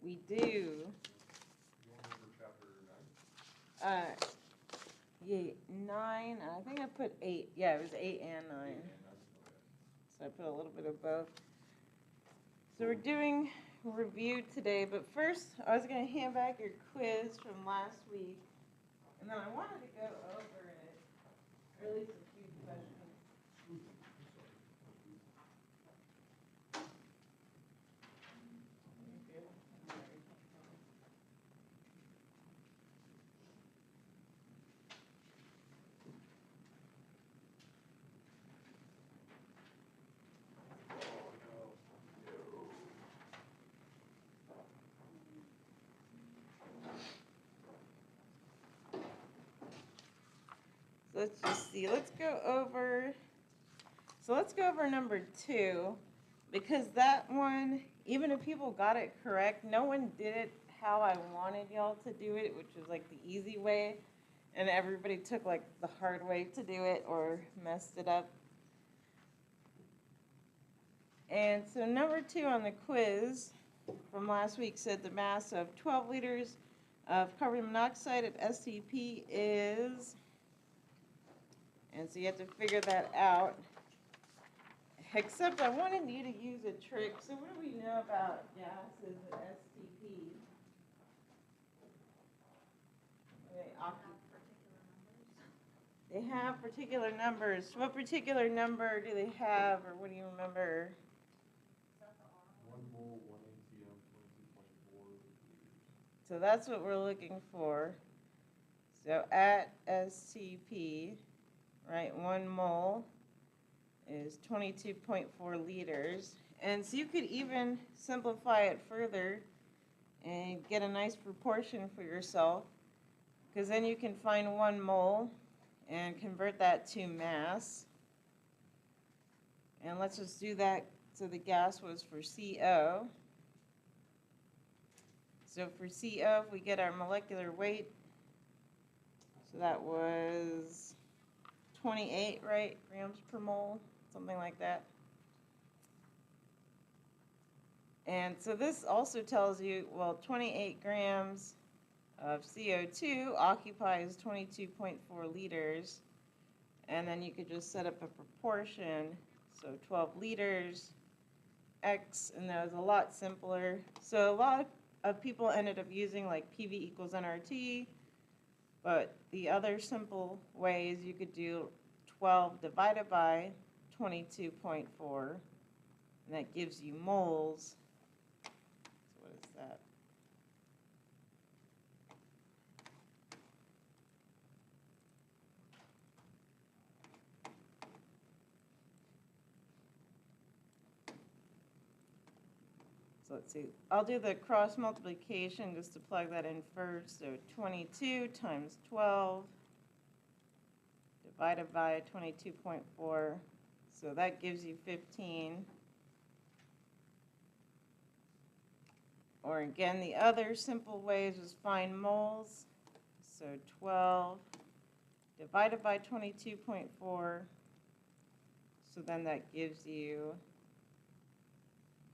We do. You want to over chapter 9? Yeah, 9. I think I put 8. Yeah, it was 8 and 9. 8 and 9, okay. So I put a little bit of both. So we're doing review today, but first I was going to hand back your quiz from last week, and then I wanted to go over it, or at least a few questions. Let's just see. Let's go over number 2, because that one, even if people got it correct, no one did it how I wanted y'all to do it, which was like the easy way, and everybody took like the hard way to do it or messed it up. And so number 2 on the quiz from last week said the mass of 12 liters of carbon monoxide at STP is, and so you have to figure that out. Except I wanted you to use a trick. So what do we know about gases at STP? They have particular numbers. What particular number do they have, or what do you remember? 1 mole, 1 ATM, 22.4 liters. So that's what we're looking for. So at STP, right, 1 mole is 22.4 liters. And so you could even simplify it further and get a nice proportion for yourself, because then you can find 1 mole and convert that to mass. And let's just do that. So the gas was for CO. So for CO, if we get our molecular weight, so that was 28, right, grams per mole, something like that. And so this also tells you, well, 28 grams of CO2 occupies 22.4 liters. And then you could just set up a proportion. So 12 liters, X, and that was a lot simpler. So a lot of people ended up using like PV equals nRT. But the other simple way is you could do 12 divided by 22.4, and that gives you moles. So what is that? So let's see, I'll do the cross multiplication just to plug that in first. So 22 times 12 divided by 22.4. So that gives you 15. Or again, the other simple way is just find moles. So 12 divided by 22.4. So then that gives you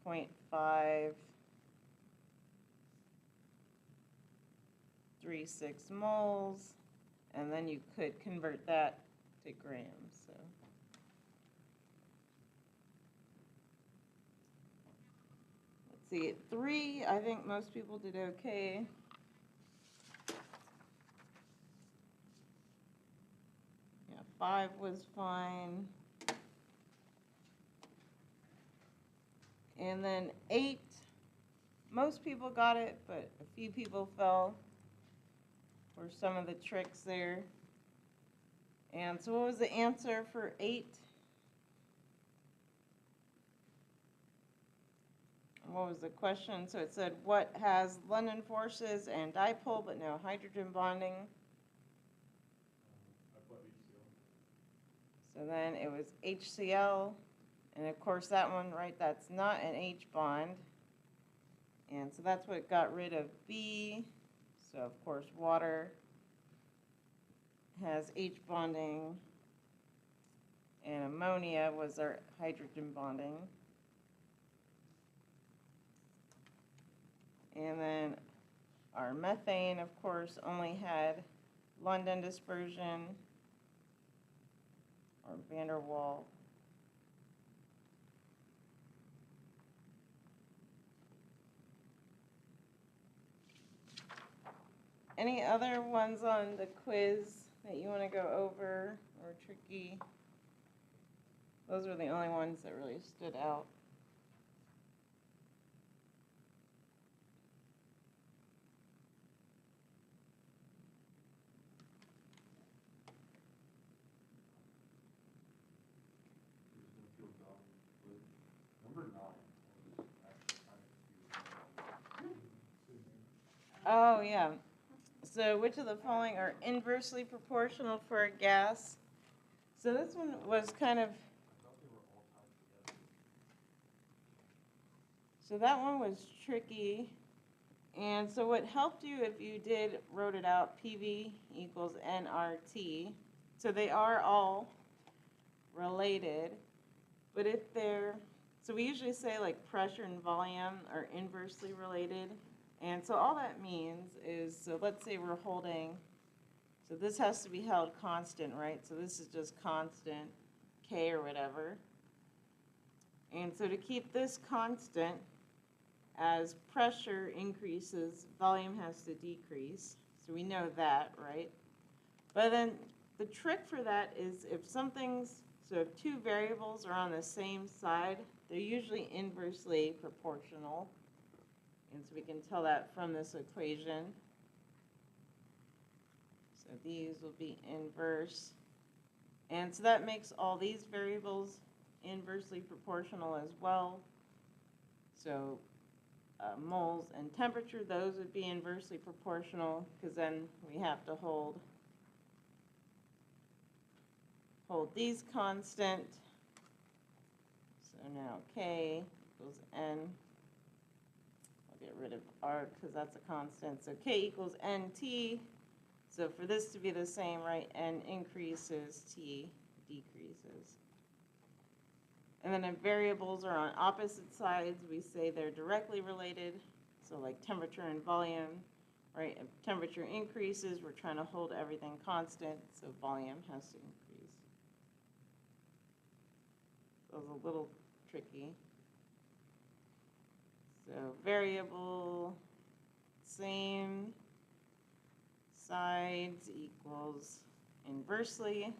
0.536 moles, and then you could convert that to grams. So let's see, at 3, I think most people did okay. Yeah, 5 was fine. And then 8, most people got it, but a few people fell for some of the tricks there. And so what was the answer for 8? What was the question? So it said, what has London forces and dipole but no hydrogen bonding? I put HCl. So then it was HCl. And of course that one, right, that's not an H bond. And so that's what got rid of B. So of course water has H bonding, and ammonia was our hydrogen bonding. And then Our methane, of course, only had London dispersion or van der Waal. Any other ones on the quiz that you want to go over or tricky? Those were the only ones that really stood out. Number 9 was actually kind of confusing. Oh, yeah. So which of the following are inversely proportional for a gas? So this one was kind of, I thought they were all tied together. so that one was tricky. And so what helped you if you wrote it out, PV equals nRT. So they are all related. But if they're, so we usually say like pressure and volume are inversely related. And so all that means is, so let's say we're holding, so this has to be held constant, right? So this is just constant, K or whatever. And so to keep this constant, as pressure increases, volume has to decrease. So we know that, right? But then the trick for that is if something's, so if two variables are on the same side, they're usually inversely proportional. And so we can tell that from this equation. So these will be inverse. And so that makes all these variables inversely proportional as well. So moles and temperature, those would be inversely proportional because then we have to hold these constant. So now K equals N. I'll get rid of R because that's a constant. So K equals NT. So for this to be the same, right, N increases, T decreases. And then if variables are on opposite sides, we say they're directly related. So like temperature and volume, right? If temperature increases, we're trying to hold everything constant, so volume has to increase. So it's a little tricky. So variable, same sides equals inversely.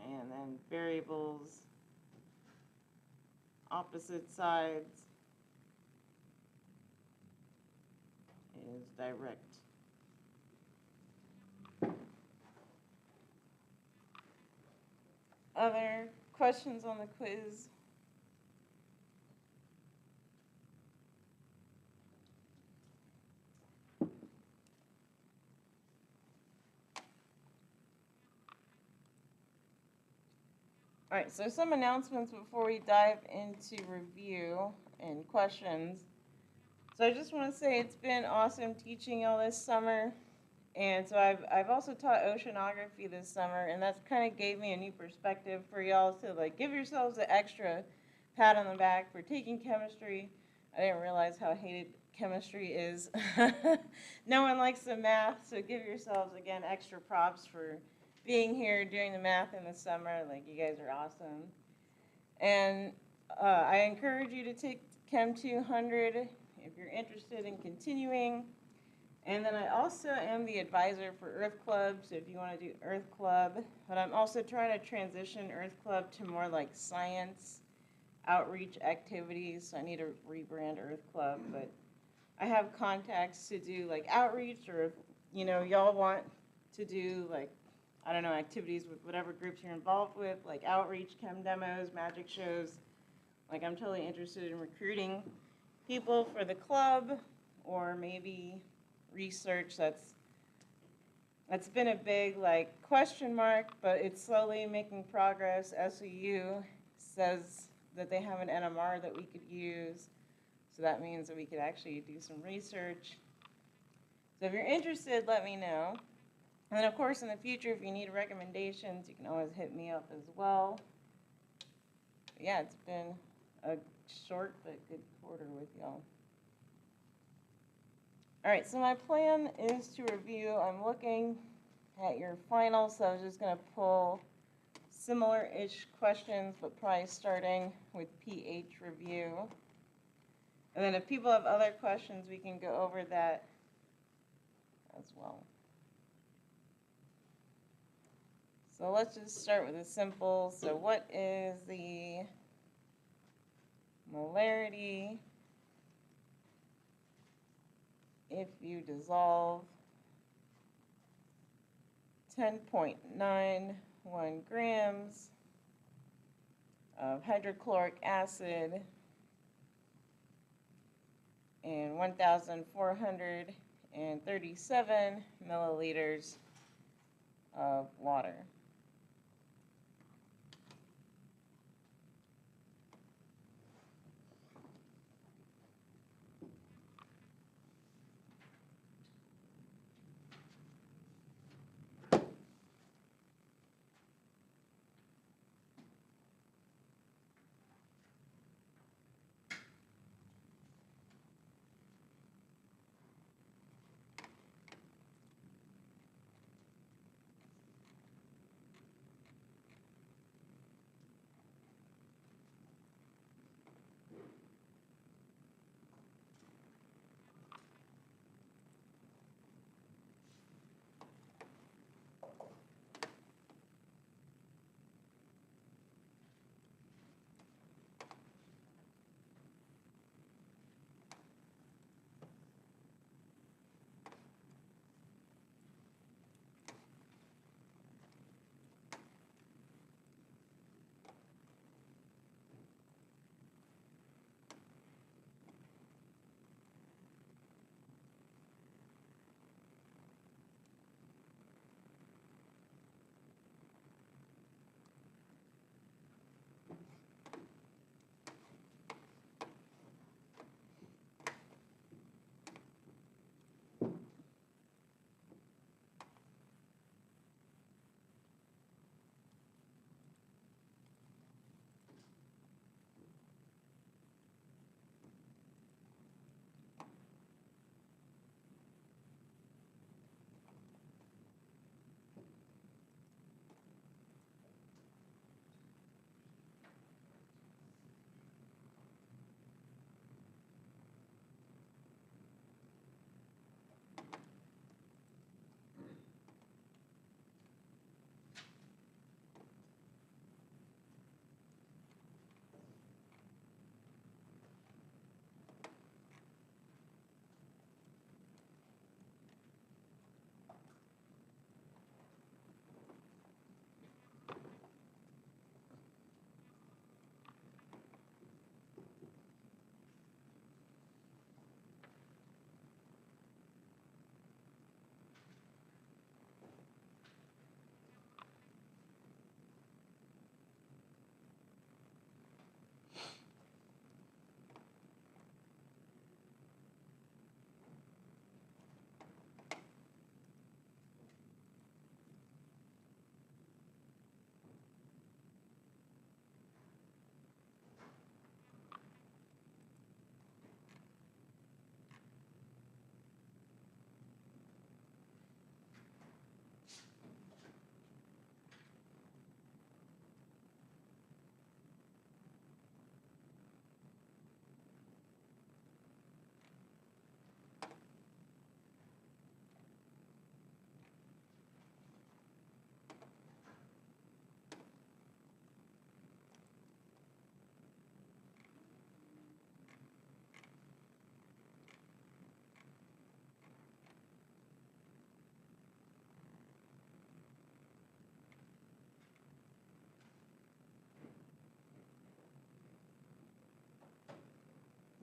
And then variables, opposite sides is direct. Other questions on the quiz? All right, so some announcements before we dive into review and questions. So I just want to say it's been awesome teaching y'all this summer. And so I've also taught oceanography this summer, and that's kind of gave me a new perspective for y'all to like give yourselves an extra pat on the back for taking chemistry. I didn't realize how hated chemistry is. No one likes the math, so give yourselves again extra props for being here doing the math in the summer. Like, you guys are awesome. And I encourage you to take Chem 200 if you're interested in continuing. And then I also am the advisor for Earth Club, so if you want to do Earth Club. But I'm also trying to transition Earth Club to more like science outreach activities, so I need to rebrand Earth Club. But I have contacts to do like outreach, or if y'all want to do like, I don't know, activities with whatever groups you're involved with, like outreach, chem demos, magic shows. Like, I'm totally interested in recruiting people for the club, or maybe research. That's been a big like question mark, but it's slowly making progress. SEU says that they have an NMR that we could use, so that means that we could actually do some research. So if you're interested, let me know. And then, of course, in the future, if you need recommendations, you can always hit me up as well. But yeah, it's been a short but good quarter with y'all. All right, so my plan is to review. I'm looking at your final, so I was just going to pull similar-ish questions, but probably starting with pH review. And then if people have other questions, we can go over that as well. So let's just start with a simple. So what is the molarity if you dissolve 10.91 grams of hydrochloric acid and 1,437 milliliters of water?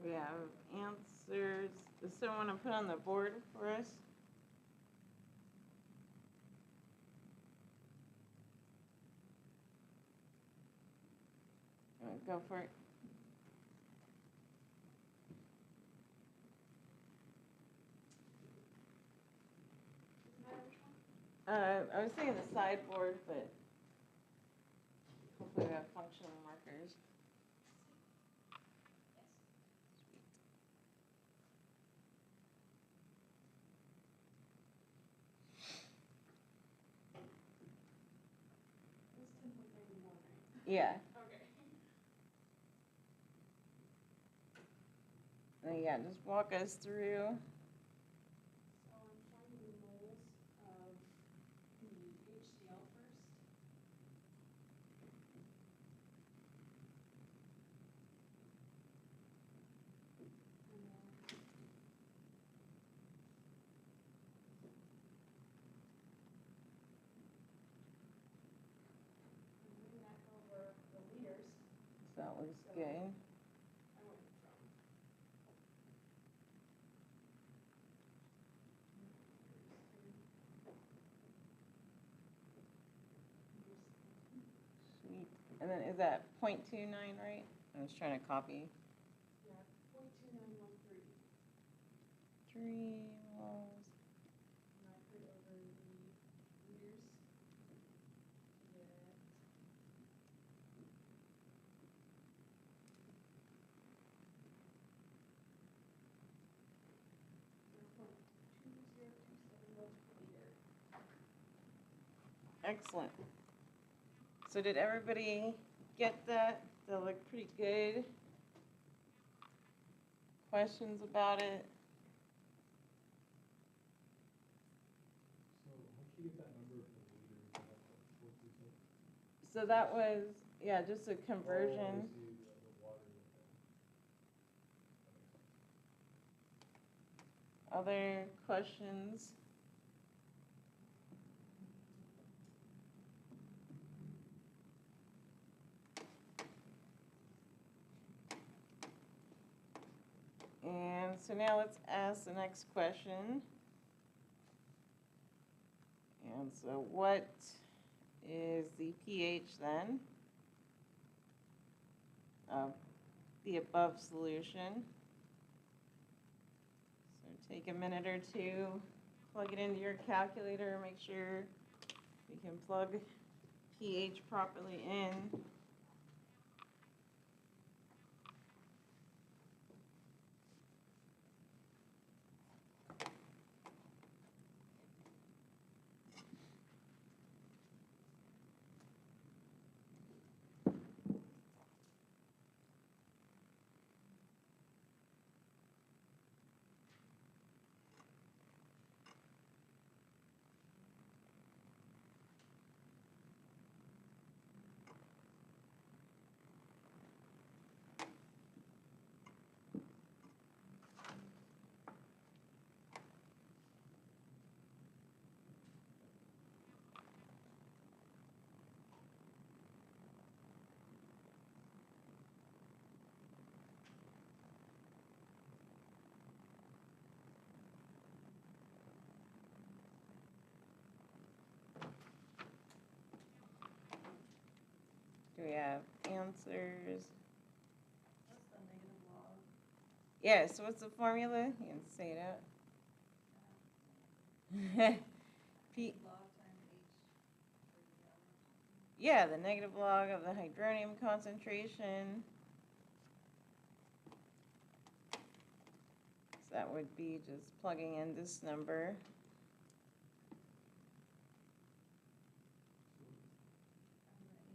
We have answers. Does someone want to put on the board for us? Go for it. I was thinking the sideboard, but hopefully we have functional markers. Yeah. Okay. Yeah, just walk us through. So I'm finding the moles of the HCl first. And then I'm doing that over the liters. So that looks So- good. I went from. Sweet. And then is that 0.29, right? I was trying to copy. Yeah, 0.2913. 3 moles. And I put over the liters to get 0.2027 moles per liter. Excellent. So did everybody get that? They look pretty good. Questions about it? So how'd you get that number per liter? Is that what you said? So that was, yeah, just a Oh, I conversion. see, the water, okay. Other questions? And so now let's ask the next question. And so what is the pH then of the above solution? So take a minute or two, plug it into your calculator, make sure you can plug pH properly in. Do we have answers? What's the negative log? Yeah, so what's the formula? You can say it out. P, Log times H for the gallon. yeah, the negative log of the hydronium concentration. So that would be just plugging in this number. And the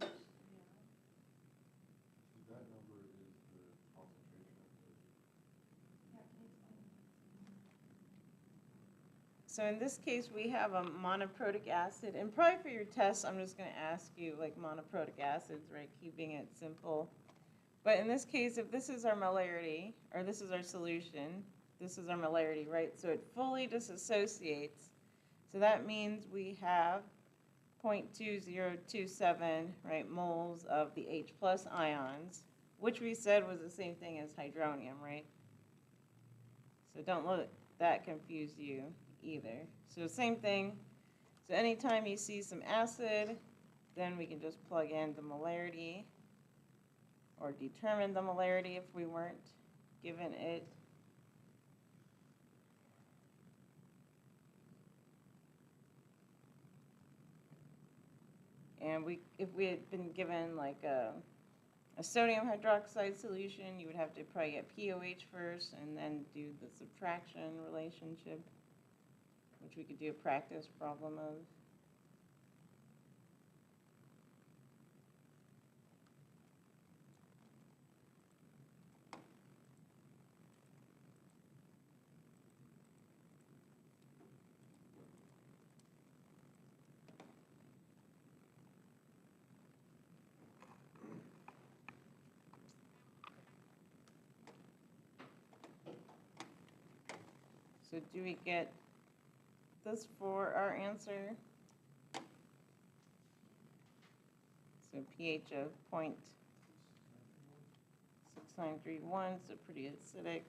HCl. So that number is the concentration of the, Yeah, can you explain? So in this case, we have a monoprotic acid, and probably for your test, I'm just gonna ask you like monoprotic acids, right, keeping it simple. But in this case, if this is our molarity, or this is our solution, this is our molarity, right? So it fully disassociates. So that means we have 0.2027, right, moles of the H plus ions, which we said was the same thing as hydronium, right? So don't let that confuse you either. So same thing. So anytime you see some acid, then we can just plug in the molarity or determine the molarity if we weren't given it. And if we had been given like a sodium hydroxide solution, you would have to probably get POH first and then do the subtraction relationship, which we could do a practice problem of. So do we get this for our answer? So pH of 0.6931, so pretty acidic.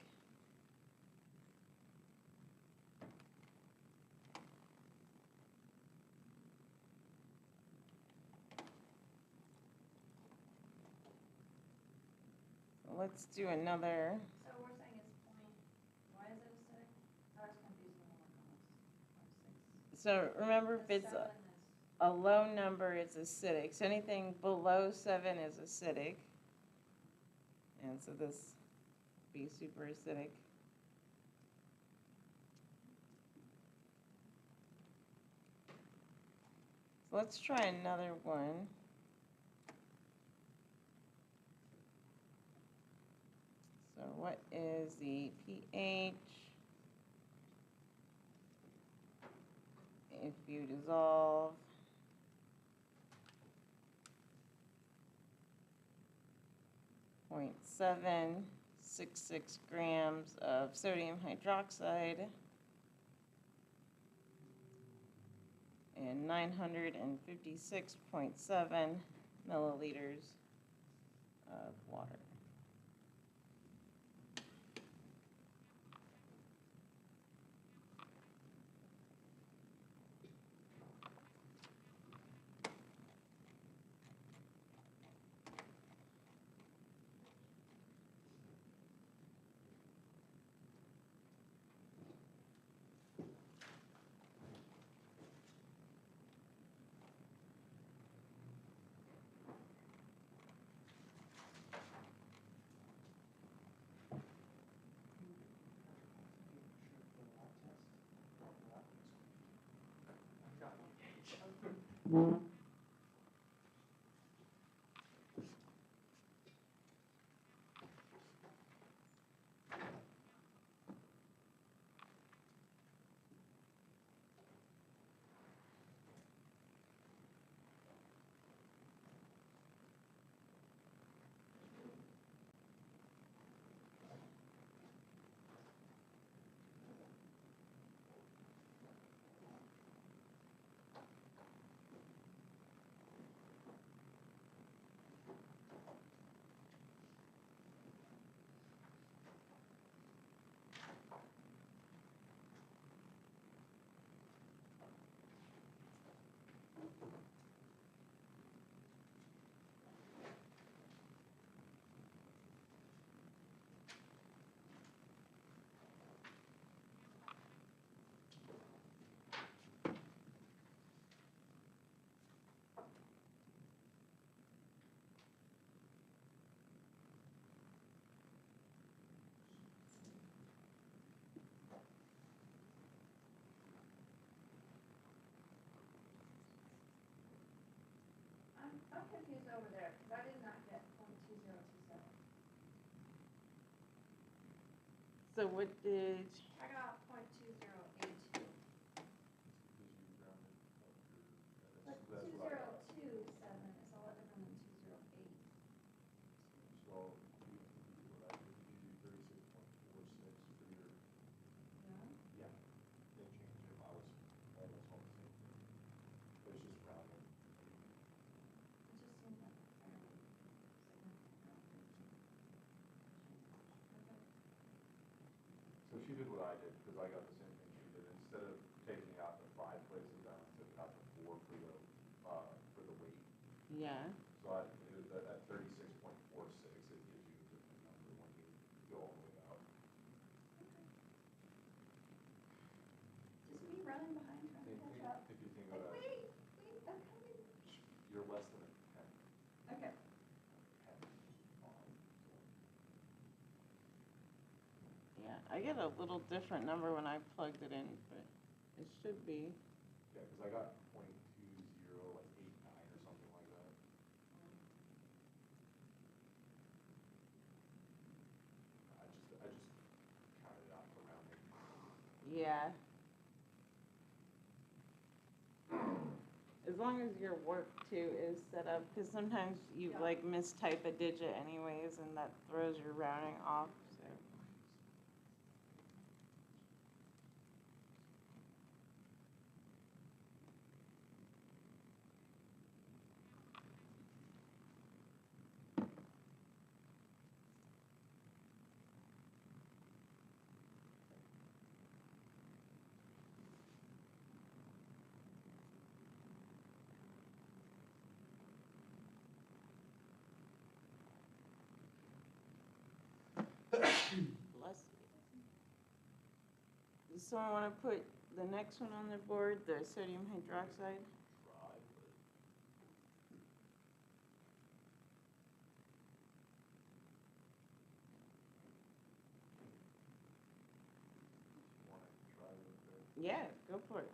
Let's do another. So we're saying it's point, why is it acidic? I was confused when I went on this. 0.6. So remember, if The it's 7 is, a low number, it's acidic. So anything below 7 is acidic. And so this would be super acidic. So let's try another one. So what is the pH if you dissolve 0.766 grams of sodium hydroxide and 956.7 milliliters of water? I'm confused over there, because I did not get 0.2027. So what did, I got 0.2082. But 2027 is a lot different than 208. So you do what I did, you do 36.46 for your, Yeah? yeah, didn't change it, I was almost on the same thing. It was just rounding. It just seemed like a fairly significant rounding. Okay. So she did what I did, because I got the same thing she did, instead of taking out the 5 places, I only took out the 4 for the weight. yeah, So it was at 36.46, it gives you a different number when you go all the way out. Just me running behind trying to catch up. If you think Like, about it, wait, I'm coming. you're less than a tenth. Okay. yeah. I get a little different number when I plugged it in, but it should be. Yeah, because I got 0.2089 or something like that. I just counted it out for rounding. Yeah. As long as your work too is set up, because sometimes you Yeah. like mistype a digit anyways, and that throws your rounding off. So Does someone want to put the next one on the board, the sodium hydroxide? Try, but want to try with it. Yeah, go for it.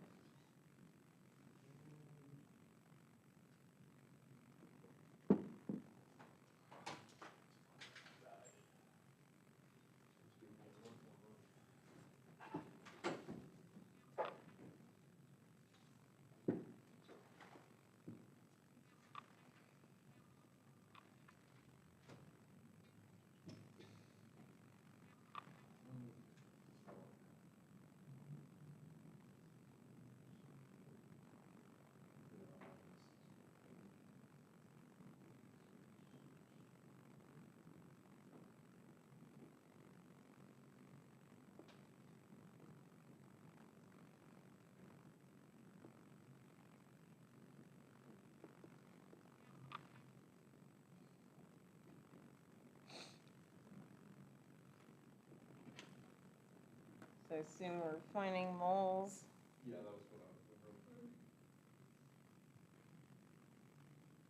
So I assume we're finding moles. Yeah, that was what I was wondering.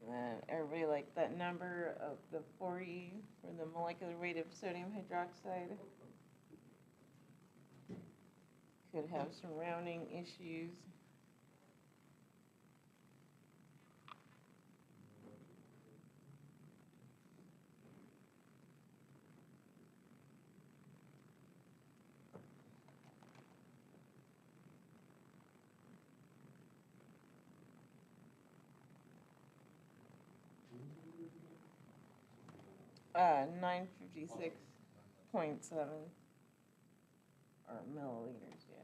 And then everybody like that number of the 40 for the molecular weight of sodium hydroxide. Could have some rounding issues. What was the 956.7 or milliliters, yeah.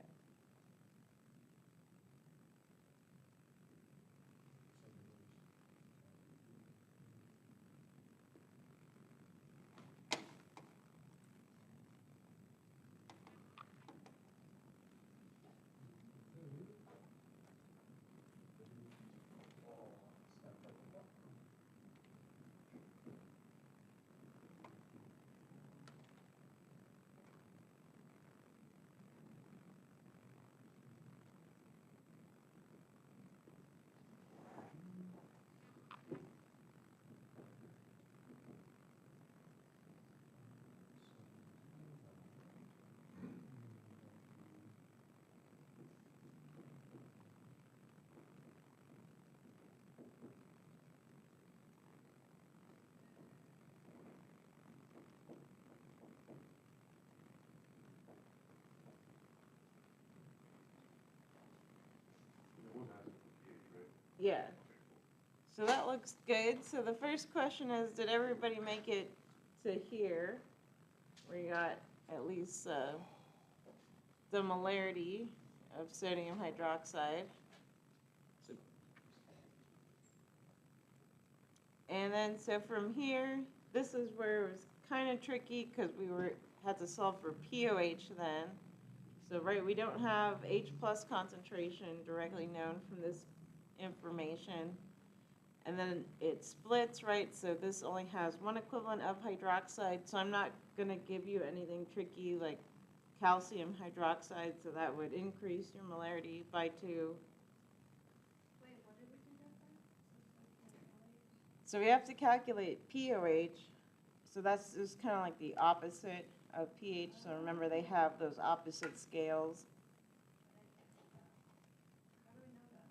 Yeah. So that looks good. So the first question is, did everybody make it to here? We got at least the molarity of sodium hydroxide. So, and then so from here, this is where it was kind of tricky because we had to solve for pOH then. So right, we don't have H plus concentration directly known from this information. And then it splits, right? So this only has one equivalent of hydroxide. So I'm not going to give you anything tricky like calcium hydroxide. So that would increase your molarity by 2. Wait, what did we do that by? So we have to calculate pOH. So that's just kind of like the opposite of pH. So remember, they have those opposite scales. How do we know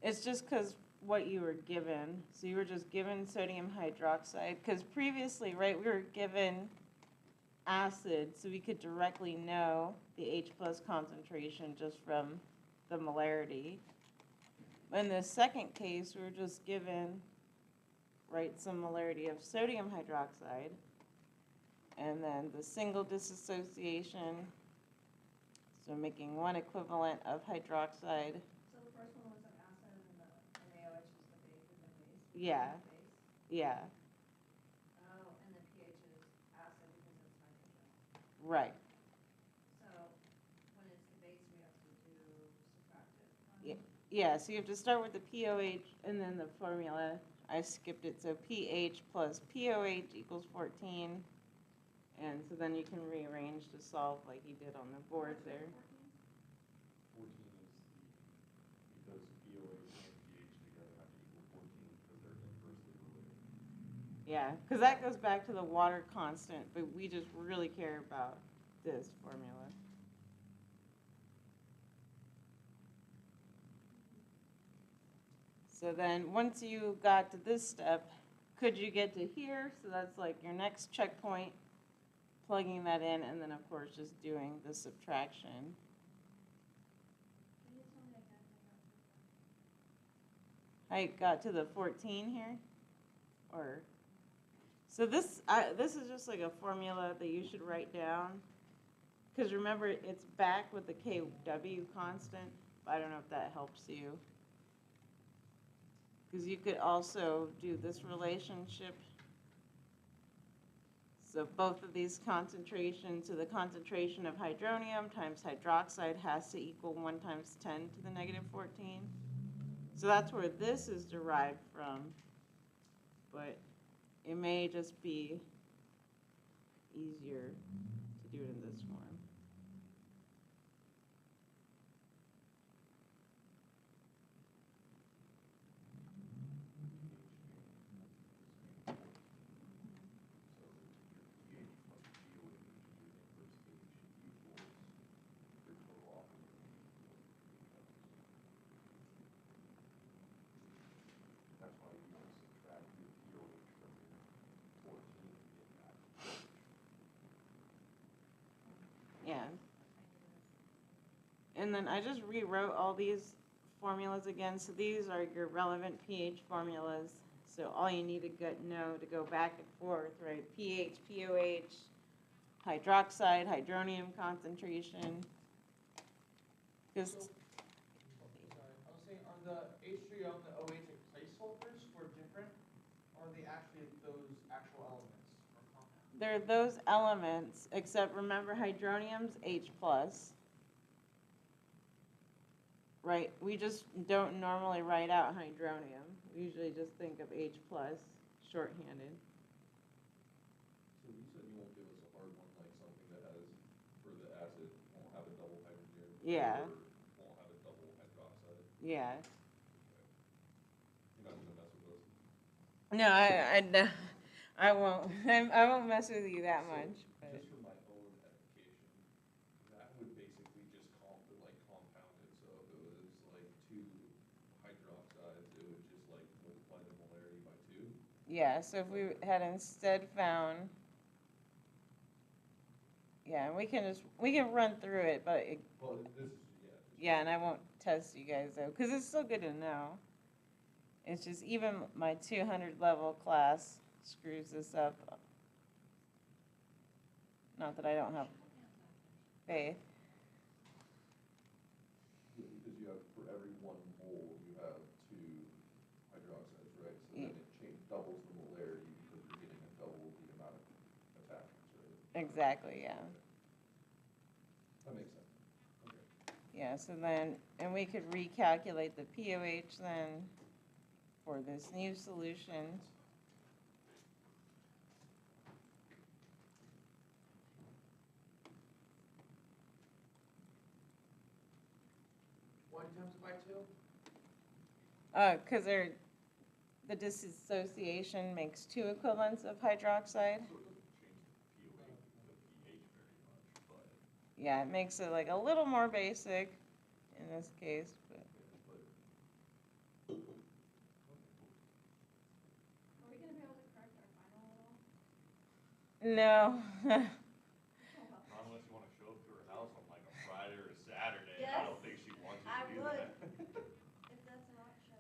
that? It's just because what you were given. So you were just given sodium hydroxide. Because previously, right, we were given acid, so we could directly know the H plus concentration just from the molarity. In the second case, we were just given, right, some molarity of sodium hydroxide. And then the single dissociation, so making one equivalent of hydroxide. So the first one was an acid and the AOH was the base. Yeah. Yeah, Oh, and the pH is acid because it's nitrogen. right. So when it's the base, we have to subtract it. Yeah, so you have to start with the pOH and then the formula. I skipped it. So pH plus pOH equals 14. And so then you can rearrange to solve like you did on the board there. 14 is because POH and pH together have to equal 14 because they're inversely related. Yeah, because that goes back to the water constant, but we just really care about this formula. So then, once you got to this step, could you get to here? So that's like your next checkpoint, plugging that in, and then of course just doing the subtraction. Can you tell me again I got to the 14 here, or so this is just like a formula that you should write down, because remember it's back with the KW constant. But I don't know if that helps you, because you could also do this relationship. So both of these concentrations, so the concentration of hydronium times hydroxide has to equal 1 times 10 to the negative 14. So that's where this is derived from, but it may just be easier to do it in this form. That's why you want to subtract your POH from your 14 to get that. Yeah. And then I just rewrote all these formulas again. So these are your relevant pH formulas. So all you need to know to go back and forth, right? pH, POH, hydroxide, hydronium concentration. Because Sorry, I was saying, are the H3O and the OH like placeholders for different, or are they actually those actual elements or compounds? they're those elements, except remember hydronium's H+. Right? We just don't normally write out hydronium. We usually just think of H+, shorthanded. So you said you won't give us a hard one, like something that has, for the acid, won't have a double hydrogen? Yeah. Or won't have a double hydroxide? Yeah. You're not gonna mess with those? No, I won't. I won't mess with you that So, much. But. just for my own edification, that would basically just compound it, so if it was like 2 hydroxides, it would just like multiply the molarity by 2? Yeah, so if we had instead found, yeah, we can run through it, but Well, this is, yeah, and I won't test you guys though, because it's still good to know. It's just even my 200 level class screws this up. Not that I don't have faith. Yeah, because you have, for every 1 mole, you have 2 hydroxides, right? So then it doubles the molarity because you're getting a double the amount of attachments, right? Exactly, yeah. That makes sense. Okay. Yeah, so then, and we could recalculate the POH then for this new solution. One times by 2? Because the dissociation makes 2 equivalents of hydroxide. So it doesn't change the pH very much, but. Yeah, it makes it like a little more basic in this case, but. Are we gonna be able to correct our final at all? No. Not unless you want to show up to her house on like a Friday or a Saturday. I Yes, don't think she wants you I to do would. that. If that's an option.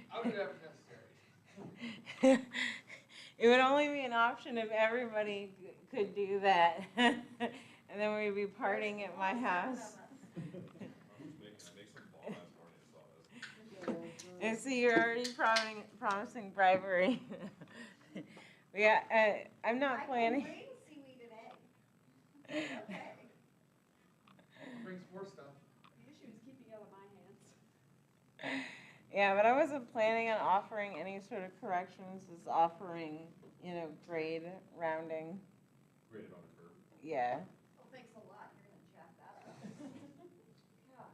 I would do that if necessary. It would only be an option if everybody could do that. And then we'd be partying at my house. Who's making that? Make some bomb ass carne asada. And see, you're already promising bribery. Yeah, I'm not planning. I can bring seaweed and egg. Okay. Brings more stuff. The issue is keeping it out of my hands. Yeah, but I wasn't planning on offering any sort of corrections, just offering, grade rounding. Graded on a curve. Yeah. Well, thanks a lot, you're gonna chat that up. God.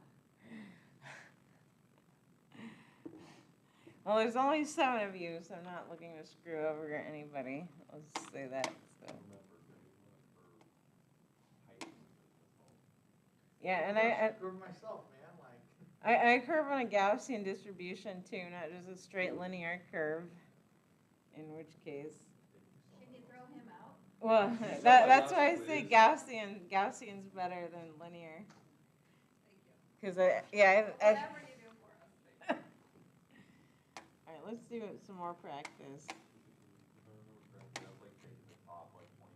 Well, there's only 7 of you, so I'm not looking to screw over anybody. Let's say that. So. Remember, graded on a curve. Height. That's all. Yeah, and Screw myself, man, like. I curve on a Gaussian distribution too, not just a straight linear curve. In which case, Can you throw him out? well, You that's saw why I my say Gaussian Gaussian's better than linear. Thank you. Because Whatever you do for us, thank you. all right, let's do some more practice. If I remember correctly, that's like taking the top like 20%,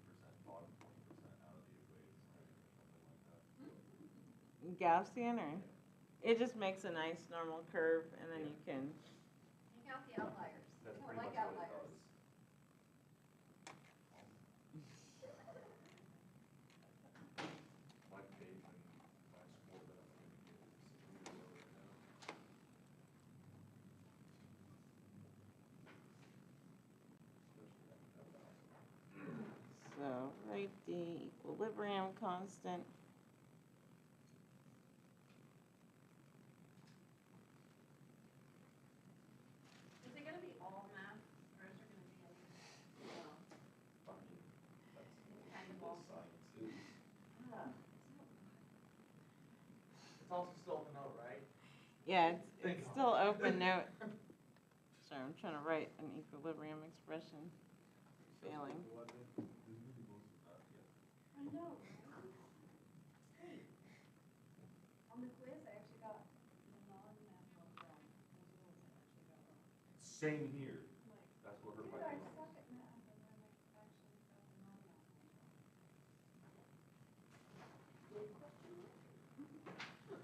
bottom 20% out of the equation, right? Or something like that. Gaussian, or it just makes a nice normal curve, and then you can. Take out the outliers. We That's don't pretty like much what it outliers. does. My page and my score that I'm gonna get is zero right now. So write the equilibrium constant. Is it gonna be all math, or is there gonna be a, I mean, that's Kind of what all. science is. It's also still the note, right? Yeah, Thank it's God. still open note. Sorry, I'm trying to write an equilibrium expression. Failing. I know, right? Hey, on the quiz, I actually got the non-natural wrong. Those are the ones I actually got wrong. Same here. I'm like, That's what hurt dude, my I feelings. suck at math, and then I actually got the non-natural wrong. Good question. Me too.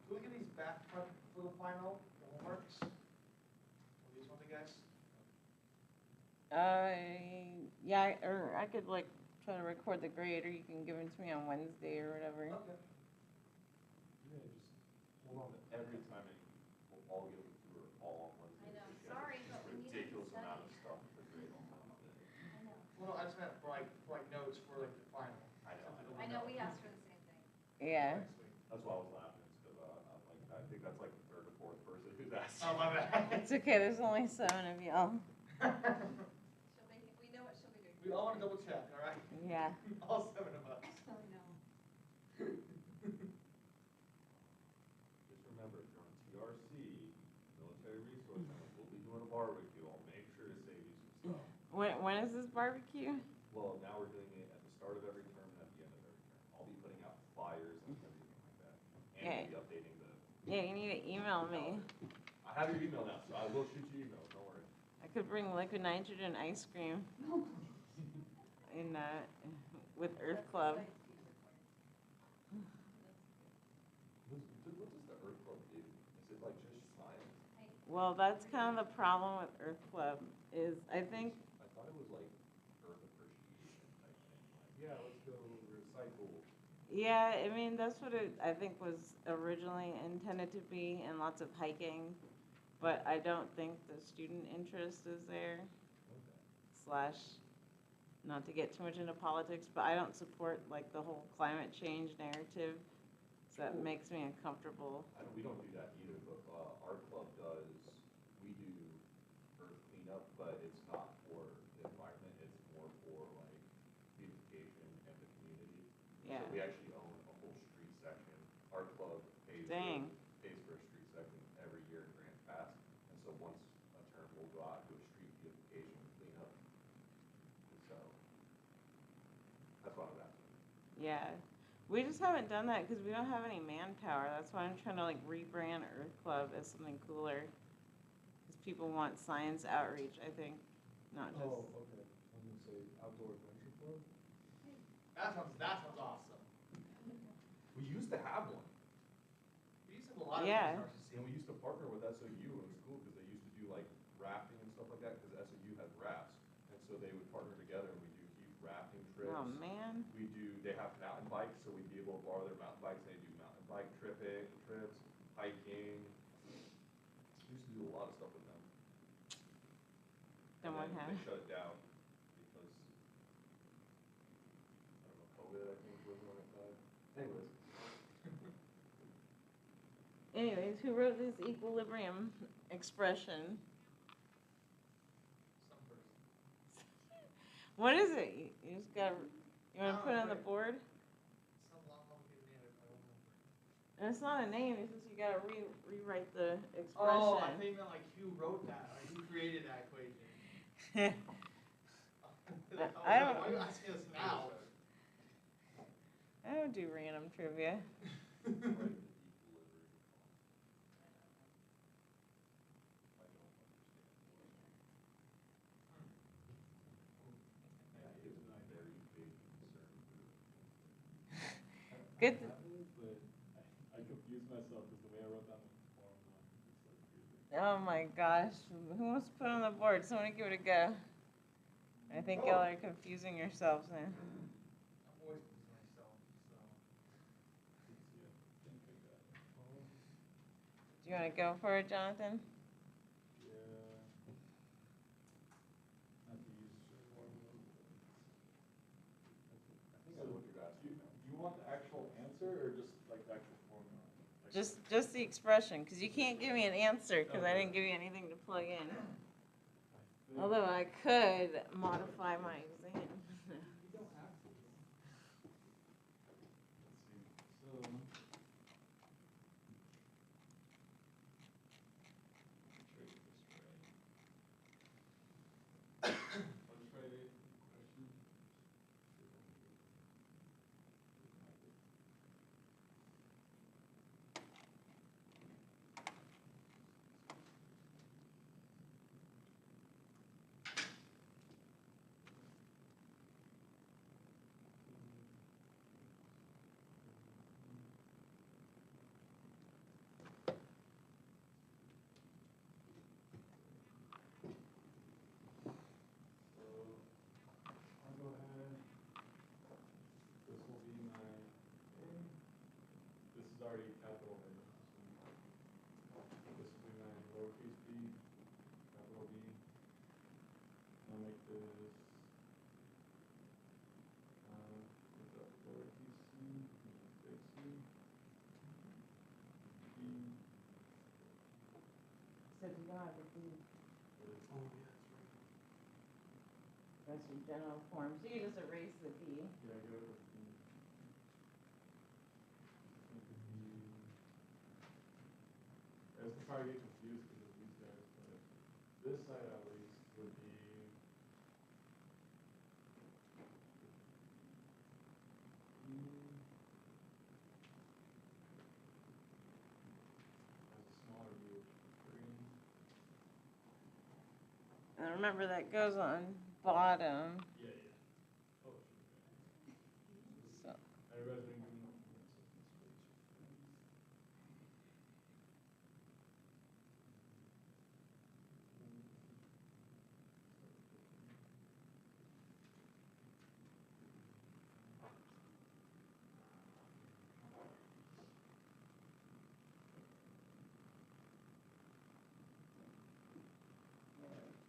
Do we get these back for the final, the homeworks? Are these ones, I guess? Yeah, or I could like try to record the grade, or you can give them to me on Wednesday or whatever. Okay. Yeah, just hold on to every time we'll all get through it all on Wednesday. I know, because sorry, it's but we need to ridiculous amount of study. stuff to grade on Wednesday. I know. Well, no, I just meant for like notes for like the final. I know. I know, we asked for the same thing. Yeah. Next week. That's why I was laughing, is because I'm like, I think that's like the third or fourth person who's asked. Oh, my bad. It's okay, there's only 7 of y'all. We know what she'll be doing. We all want to double check, all right? Yeah. All 7 of us. I know. Just remember, if you're on TRC, Military Resource Center, we'll be doing a barbecue. I'll make sure to save you some stuff. When is this barbecue? Well, now we're doing it at the start of every term and at the end of every term. I'll be putting out flyers and everything like that. And Okay. we'll be updating the. Yeah, you need to email me. I have your email now, so I will shoot you emails, don't worry. I could bring liquid nitrogen ice cream in with Earth Club. What does the Earth Club do? Is it like just science? Well, that's kind of the problem with Earth Club is I think, I thought it was like Earth appreciation type thing, like, yeah, let's go recycle. yeah, I mean, that's what it, I think was originally intended to be, and lots of hiking. But I don't think the student interest is there, Okay. / not to get too much into politics, but I don't support like the whole climate change narrative. So that makes me uncomfortable. We don't do that either, but our club does, we do earth cleanup, but it's not for the environment, it's more for like beautification and the community. Yeah. So we actually own a whole street section. Our club pays Dang. pays for a street section every year in Grand Pass. And so once a term, we'll go out and do a street beautification cleanup. And so that's what I was asking. Yeah. We just haven't done that because we don't have any manpower. That's why I'm trying to like rebrand Earth Club as something cooler. Because people want science outreach, I think, not just. Oh, okay, I'm gonna say outdoor adventure club? That sounds awesome. We used to have one, We used to have a lot of Yeah. things in and we RCC. used to partner with SOU, and it was cool, because they used to do like rafting and stuff like that, because SOU had rafts, and so they would partner together, and we do huge rafting trips. Oh man. They have mountain bikes, so we'd be able to borrow their mountain bikes, they do mountain bike trips, hiking. We used to do a lot of stuff with them. Then what And then happened? they shut it down because, I don't know, COVID, I think, was when it died. Anyways. Anyways, who wrote this equilibrium expression? Some person. What is it? You just got. You want to Oh, put it on the right. board? Some long complicated name I don't remember. And it's not a name. It's just you gotta rewrite the expression. Oh, I think you meant like who wrote that, like who created that equation. I don't- Why are you asking us now? I don't do random trivia. Right, the equilibrium. I don't understand. And it is a very big concern for Good. I have it, but I confused myself because the way I wrote down the formula, it's like weird. Oh my gosh. Who wants to put it on the board? Somebody give it a go. I think y'all are confusing yourselves now. I'm always confusing myself, so. Do you want to go for it, Jonathan? Yeah. Not to use formula. I think So I what you're asking now. Do you want the actual answer or just like the actual formula? Like, Just the expression, because you can't give me an answer because I Okay. didn't give you anything to plug in. I think- Although I could modify my exam. You don't have to. Let's see, so. I'll just write it, question. So, I'll go ahead. This will be my A. This is already capital A. This will be my lowercase b, capital B. I'll make this, with the lowercase c, big C. B. So do you have to do Oh, yeah, that's right. that's your general form. So you just erase the D. Yeah, I get it with B. Make it B. I was probably get confused because of these guys, but this side at least would be. Has a smaller B, which is 3. And remember that goes on bottom. Yeah, yeah. Oh, sure. So Everybody's been good enough.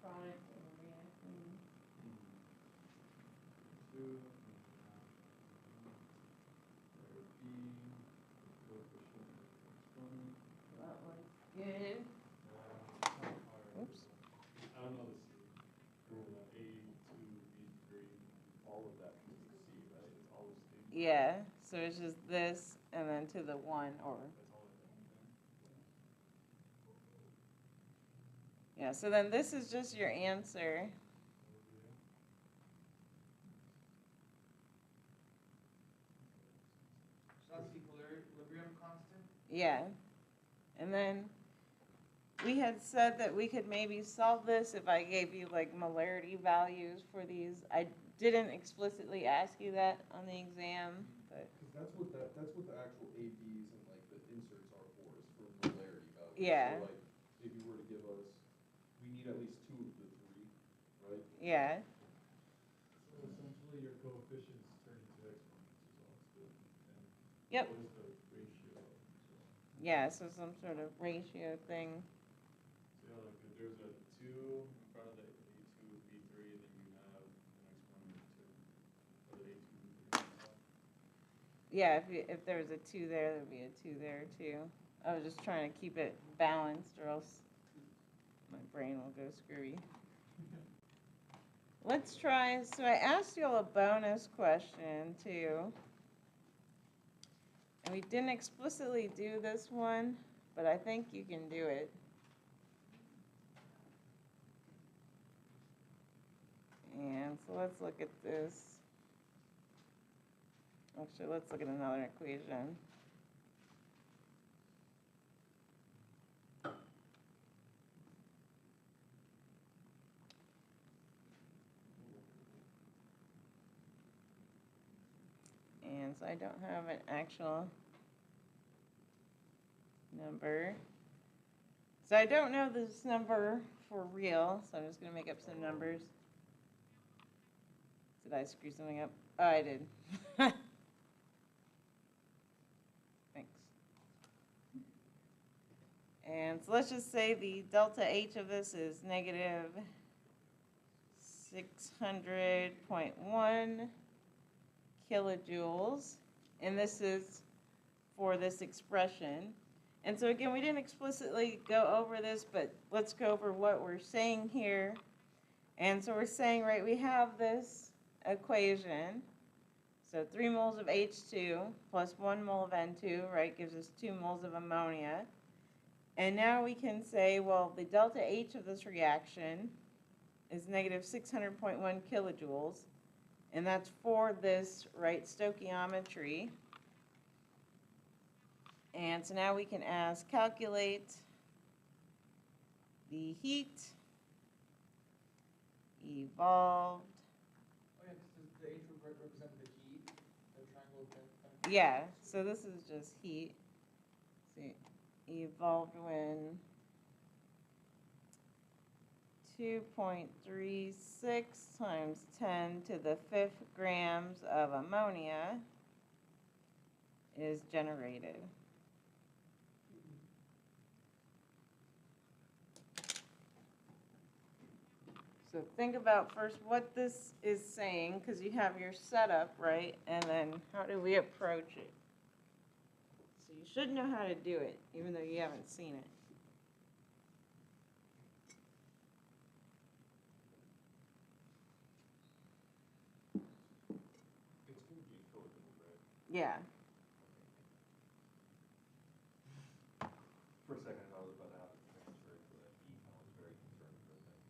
product and reacting. Two. B. Coefficient exponent. That looks good. Oops. I don't know the C. Or the A2, B3. All of that is C, right? It's all the same. Yeah. So it's just this and then to the one or. That's all it is. Yeah. So then this is just your answer. Yeah. And then we had said that we could maybe solve this if I gave you like molarity values for these. I didn't explicitly ask you that on the exam, but Because that's what the actual ABs and like the inserts are for, is for molarity values. Yeah. So like, if you were to give us, we need at least 2 of the 3, right? yeah. So essentially your coefficients turn into exponents as well, and Yep. what is the ratio of them as well? Yeah, so some sort of ratio thing. So yeah, like if there's a 2 in front of the A2 B3, then you have an exponent of 2 for the A2 B3 as well. Yeah, if there was a 2 there, there'd be a 2 there too. I was just trying to keep it balanced or else my brain will go screwy. Let's try, so I asked you all a bonus question too. And we didn't explicitly do this one, but I think you can do it. And so let's look at this. Actually, let's look at another equation. And so I don't have an actual number. So I don't know this number for real, so I'm just going to make up some numbers. Did I screw something up? Oh, I did. Thanks. And so let's just say the delta H of this is negative 600.1 kilojoules. And this is for this expression. And so again, we didn't explicitly go over this, but let's go over what we're saying here. And so we're saying, right, we have this equation. So 3 moles of H2 plus 1 mole of N2, right, gives us 2 moles of ammonia. And now we can say, well, the delta H of this reaction is negative 600.1 kilojoules. And that's for this, right, stoichiometry. And so now we can ask, calculate the heat evolved. Oh yeah, because the H would represent the heat, the triangle thing. Yeah, so this is just heat. See, evolved when 2.36 times 10 to the 5th grams of ammonia is generated. So think about first what this is saying, because you have your setup, right? And then how do we approach it? So you should know how to do it, even though you haven't seen it. It's gonna be kilojoules, right? Yeah. For a second, I was about to have to transfer to the heat, I was very concerned for a second.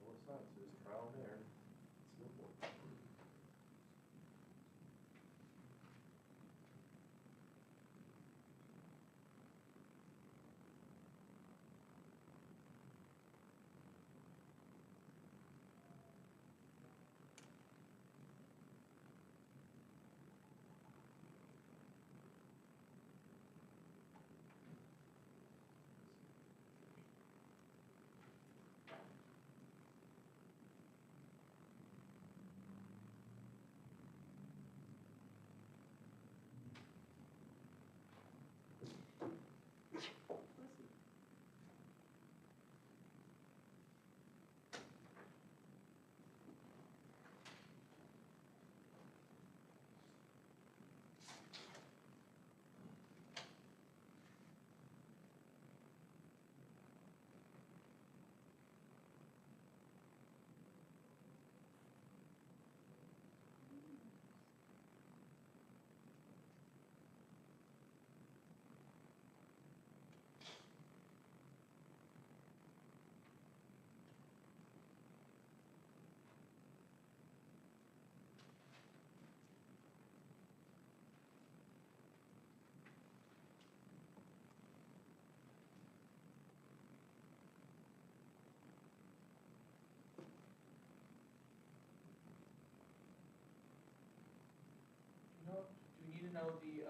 More science, there's trial and error. It's no point. to know the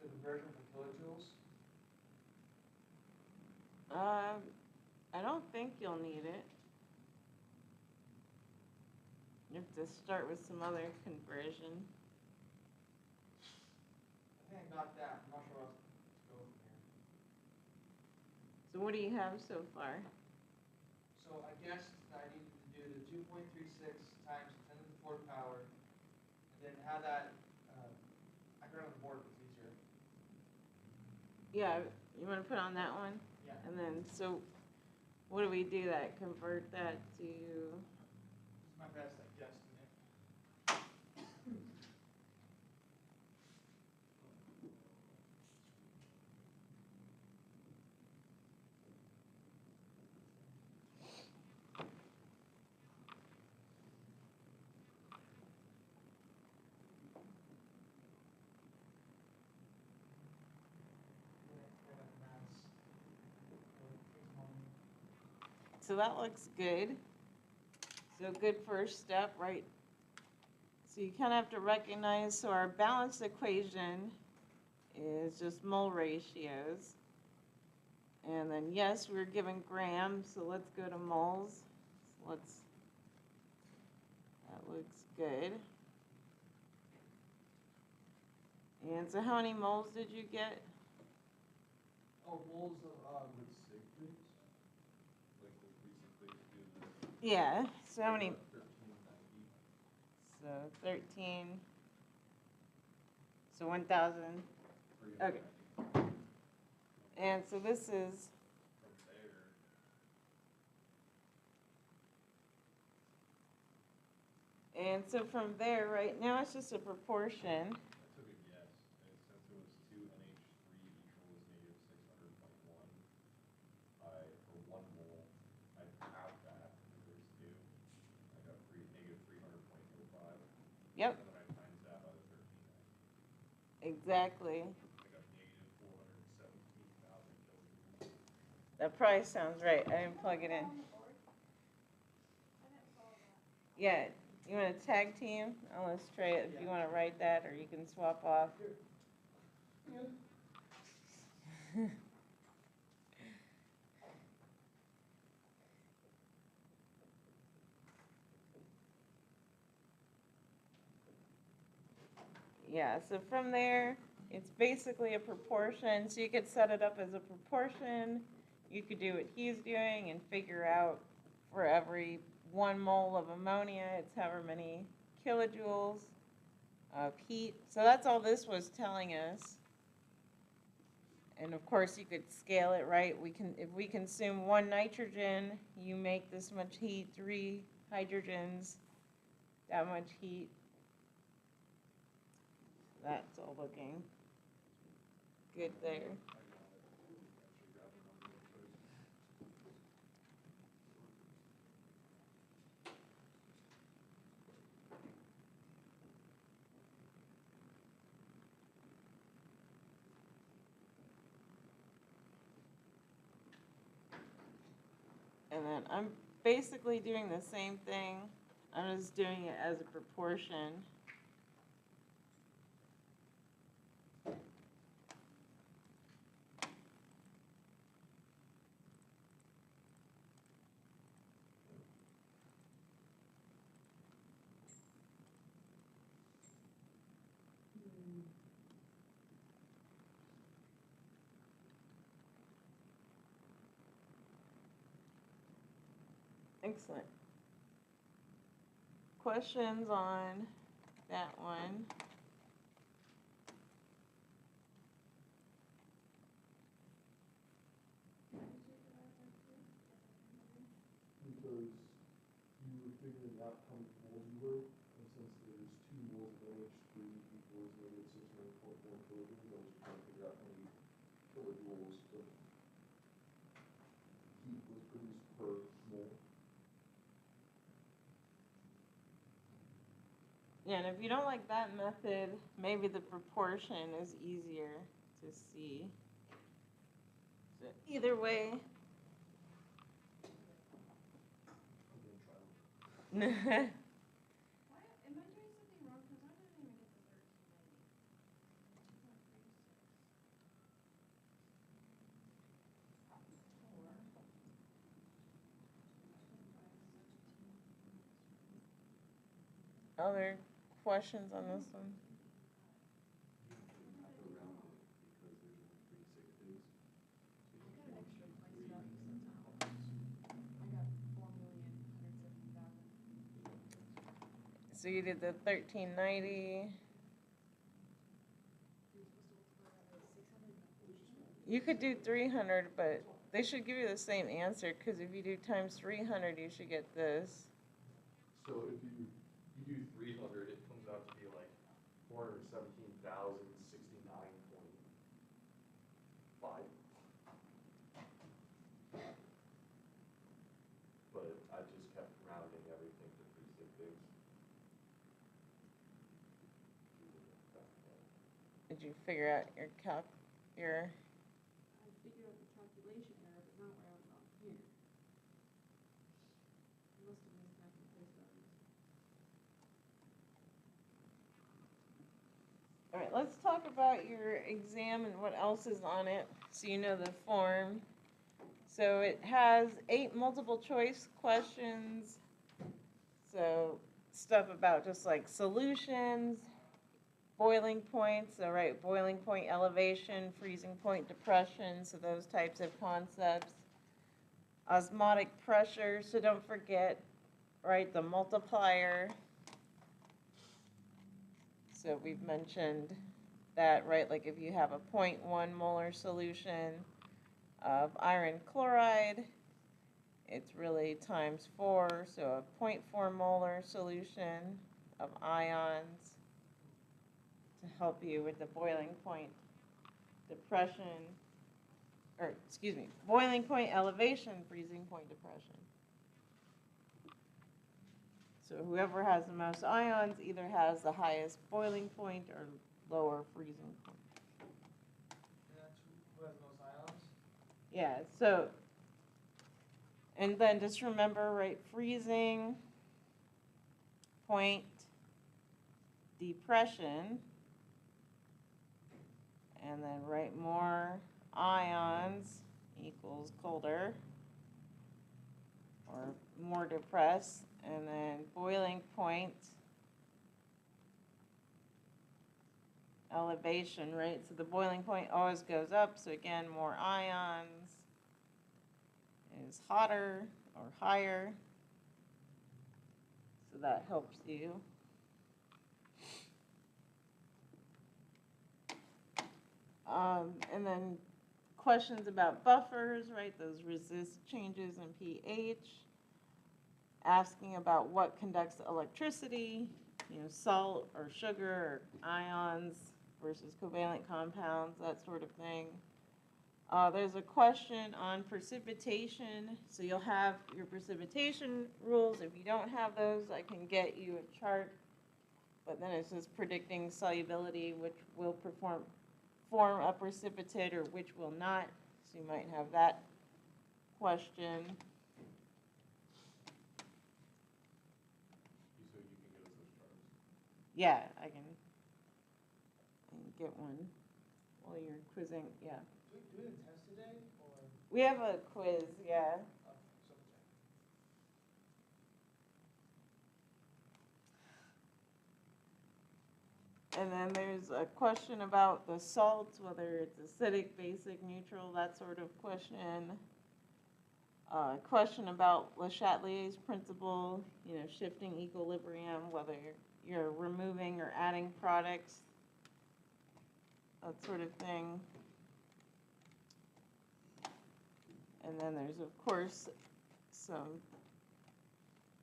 conversion for kilojoules? I don't think you'll need it. You have to start with some other conversion. I think I got that, I'm not sure what else to go from here. So what do you have so far? So I guessed that I needed to do the 2.36 times 10 to the 4th power, and then have that, I got it on the board if it's easier. Yeah, you want to put on that one? Yeah. And then, so what do we do that? Convert that to, This is my best guesstimate. so that looks good. So good first step, right? So you kind of have to recognize, so our balanced equation is just mole ratios. And then yes, we're given grams, so let's go to moles. So that looks good. And so how many moles did you get? Oh, moles of, With sig figs, like the three sig figs do this. Yeah, so how many? 1390. So 13. So 1,000. Okay. And so this is, From there, and so from there, right now it's just a proportion. I took a guess, and since it was 2 NH3 equals negative 600.1, for 1 mole, I half that, because there's 2, I got negative 300.05. Yep, And then I times that by the 1390. exactly. I got negative 417,000 kilojoules. That probably sounds right. I didn't plug it in. On the board? I didn't follow that. Yeah, you want to tag team? I'll let's try it if you want to write that, or you can swap off. Yeah, so from there, it's basically a proportion. So you could set it up as a proportion. You could do what he's doing and figure out for every 1 mole of ammonia, it's however many kilojoules of heat. So that's all this was telling us. And of course, you could scale it, right? If we consume 1 nitrogen, you make this much heat, 3 hydrogens, that much heat. That's all looking good there. And then I'm basically doing the same thing. I'm just doing it as a proportion. Excellent. Questions on that one? Because you were figuring out how many moles you were, and since there's 2 moles of NH3 equals negative 600.1 kilojoules, I was trying to figure out how many kilojoules of heat was produced per mole. Yeah, and if you don't like that method, maybe the proportion is easier to see. So either way. I'm gonna try one. Why, am I doing something wrong? Because I didn't even get the 1390. other questions on this one? You don't have to round it because there's only 3 sick days. So I you got an can extra do place 3 value and somehow. then I got 4,170,000. So you did the 1390. You're supposed to multiply that by 600 and You could do 300, but they should give you the same answer, because if you do times 300, you should get this. So if you do 300, it comes out to be like 417,069.5. but I just kept rounding everything to 3 sick days. Did you figure out your, I figured out the calculation error, but not where I was on here. I must have mismatched the place values. all right, let's talk about your exam and what else is on it, so you know the form. So it has 8 multiple choice questions, so stuff about just like solutions, boiling point, so right, boiling point elevation, freezing point depression, so those types of concepts. Osmotic pressure, so don't forget, right, the multiplier. So we've mentioned that, right, like if you have a 0.1 molar solution of iron chloride, it's really times 4, so a 0.4 molar solution of ions to help you with the boiling point depression, or excuse me, boiling point elevation, freezing point depression. So whoever has the most ions either has the highest boiling point or lower freezing point. And that's who has the most ions? Yeah, so, and then just remember, right, freezing point depression, and then write more ions equals colder or more depressed, and then boiling point elevation, right? So the boiling point always goes up, so again, more ions is hotter or higher. So that helps you. And then questions about buffers, right? Those resist changes in pH. Asking about what conducts electricity, salt or sugar or ions versus covalent compounds, that sort of thing. There's a question on precipitation, so you'll have your precipitation rules. If you don't have those, I can get you a chart, but then it's just predicting solubility, which will form a precipitate or which will not, so you might have that question. So you can get us those charts. Yeah, I can get one while you're quizzing, yeah. Do we have a test today, or? We have a quiz, yeah. Oh, so check. And then there's a question about the salts, whether it's acidic, basic, neutral, that sort of question. Question about Le Chatelier's principle, shifting equilibrium, whether you're removing or adding products, that sort of thing. And then there's, of course,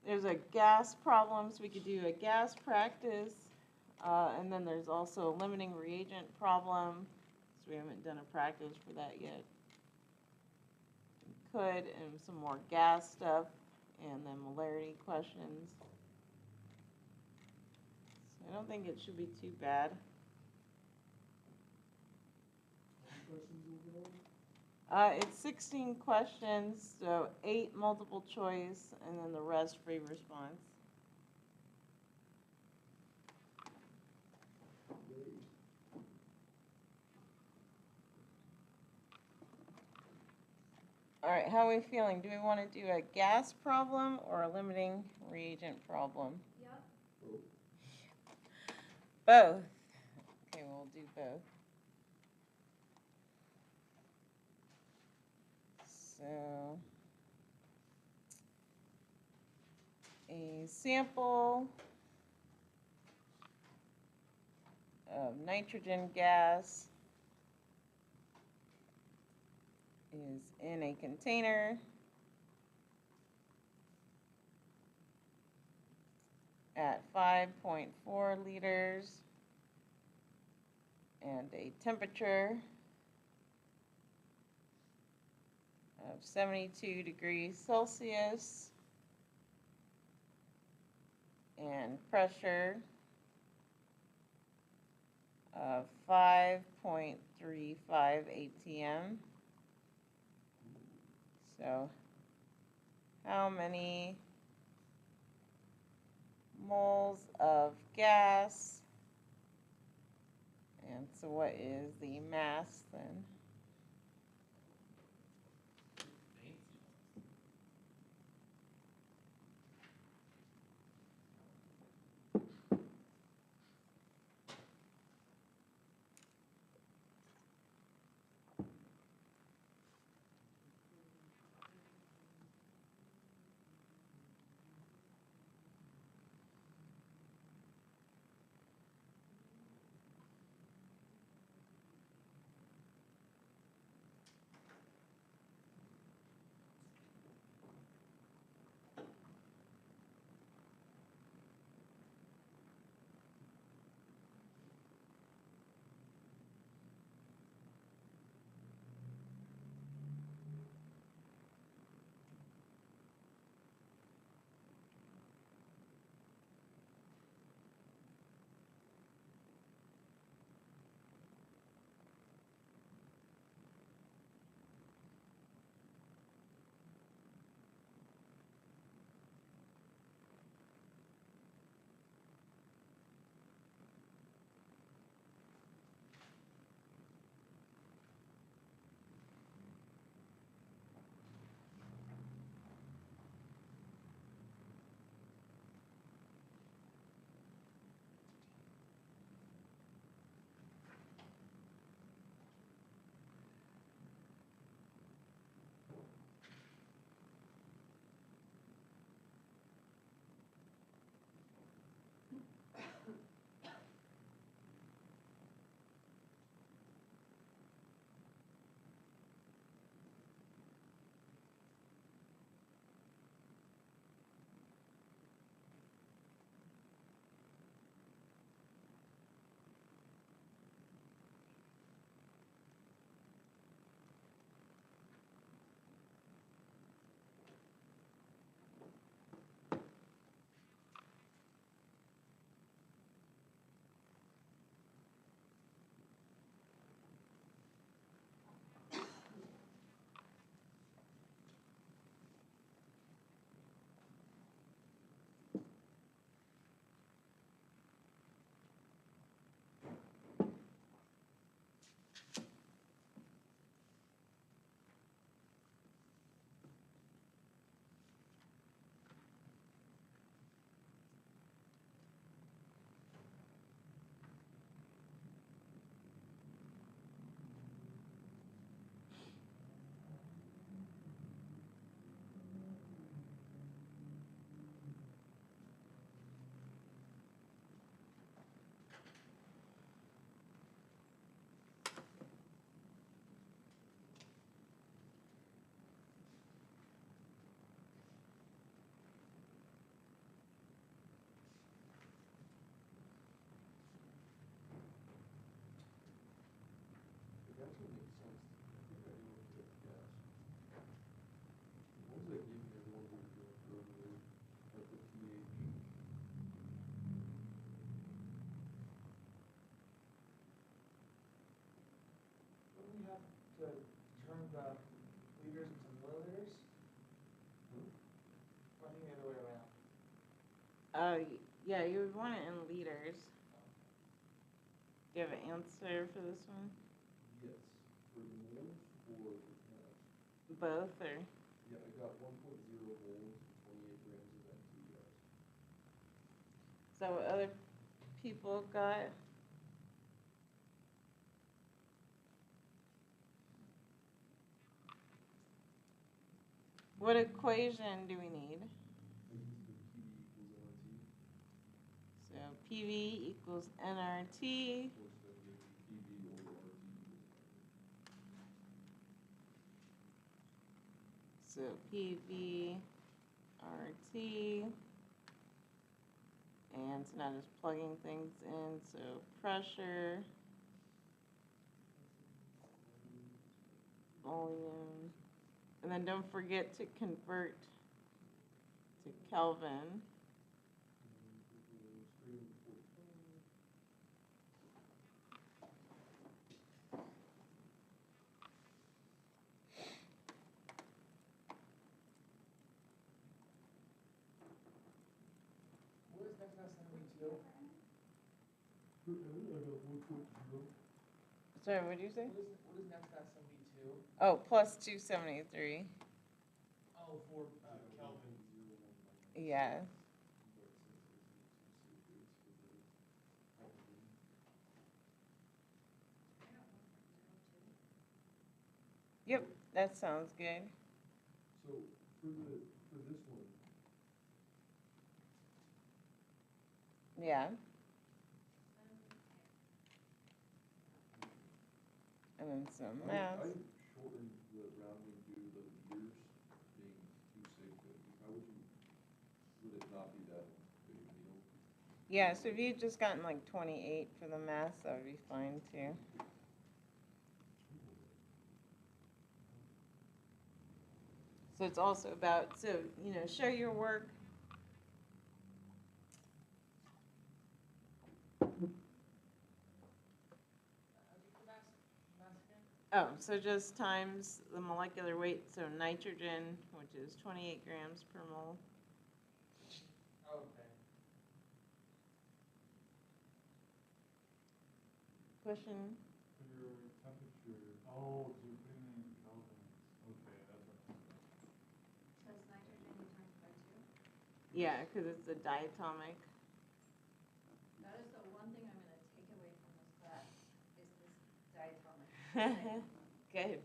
there's a gas problem, so we could do a gas practice. And then there's also a limiting reagent problem, so we haven't done a practice for that yet. We could, and some more gas stuff, and then molarity questions. So I don't think it should be too bad. It's 16 questions, so 8 multiple choice, and then the rest free response. All right, how are we feeling? Do we want to do a gas problem or a limiting reagent problem? Yep. Both. Okay, we'll do both. So, a sample of nitrogen gas is in a container at 5.4 liters and a temperature of 72 degrees Celsius and pressure of 5.35 atm. So how many moles of gas, and so what is the mass then? It actually makes sense. I think I do look at gas. The ones they gave me are the ones we were doing earlier, like the pH. Don't we have to turn the liters into milliliters? Or I think the other way around. Yeah, you would want it in liters. Do you have an answer for this one? Yes, for moles or for mass? Both or? Yeah, I got 1.0 moles and 28 grams of NT gas. So what other people got? What equation do we need? So PV equals nRT. So PV RT. And so now just plugging things in. So pressure, volume, and then don't forget to convert to Kelvin. What is next to that 72? Sorry, what did you say? What is next to that 72? Oh, plus 273. Oh, for Kelvin. Yeah. Yep, that sounds good. So for this one, Yeah. And then some math. I shortened the rounding due to the years being too significant. How would it not be that big a deal? Yeah, so if you had just gotten like 28 for the math, that would be fine too. So it's also about, so, show your work. Oh, so just times the molecular weight, so nitrogen, which is 28 grams per mole. Okay. Question? for your temperature, oh, so you're putting it in Kelvin. Okay, that's what I'm saying. So it's nitrogen you times by 2? Yeah, because it's a diatomic. That is the one thing I'm gonna take away from this class, is this diatomic. Good.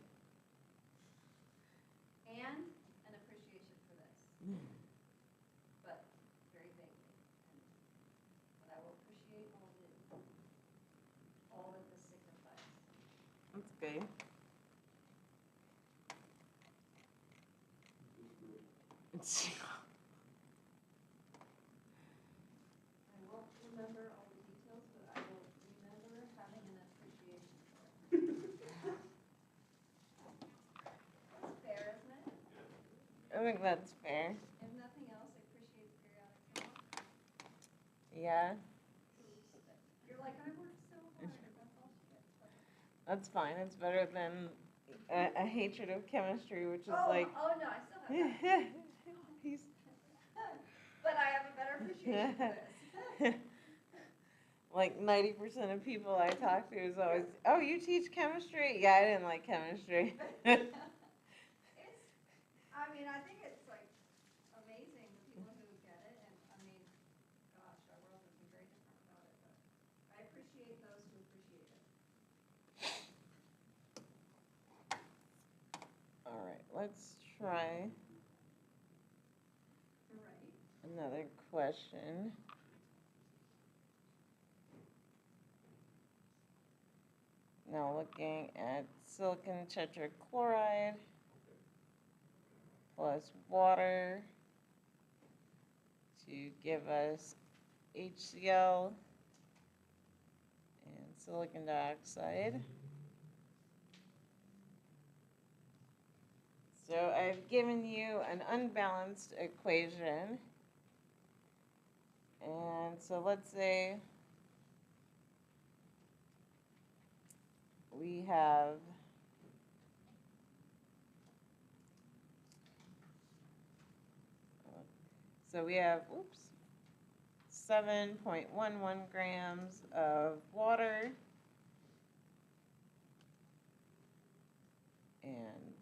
And an appreciation for this, but very vaguely. But I will appreciate all that this signifies. That's good. It's I won't remember all the details, but I will remember having an appreciation for it. That's fair, isn't it? I think that's fair. If nothing else, I appreciate the periodic table. Yeah, You're like, I worked so hard, and that's all she gets. But- that's fine. It's better than a hatred of chemistry, which is Oh, like. oh no, I still have that. He's. But I have a better appreciation for this. Like 90% of people I talk to is always, oh, you teach chemistry? Yeah, I didn't like chemistry. I mean, I think it's like amazing the people who get it, and I mean, gosh, our world would be very different without it, but I appreciate those who appreciate it. All right, let's try Right. another question. Now looking at silicon tetrachloride plus water to give us HCl and silicon dioxide. So I've given you an unbalanced equation. And so let's say we have oops, 7.11 grams of water and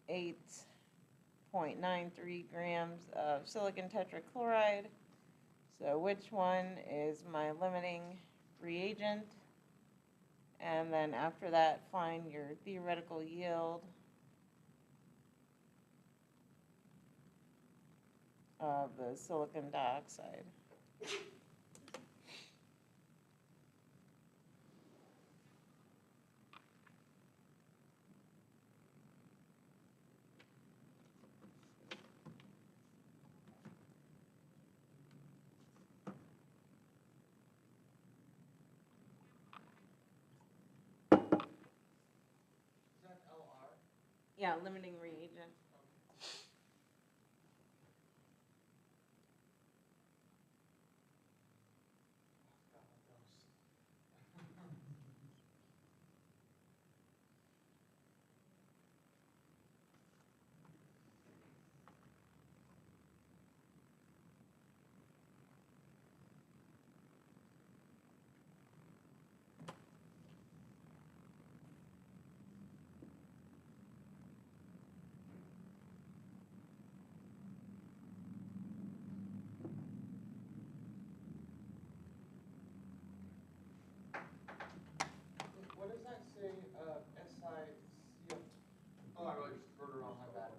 8.93 grams of silicon tetrachloride. So which one is my limiting reagent? And then after that, find your theoretical yield of the silicon dioxide. Is that LR? Yeah, limiting reagent. God, those. What does that say, SiCO? Oh, I really just wrote it wrong, my bad.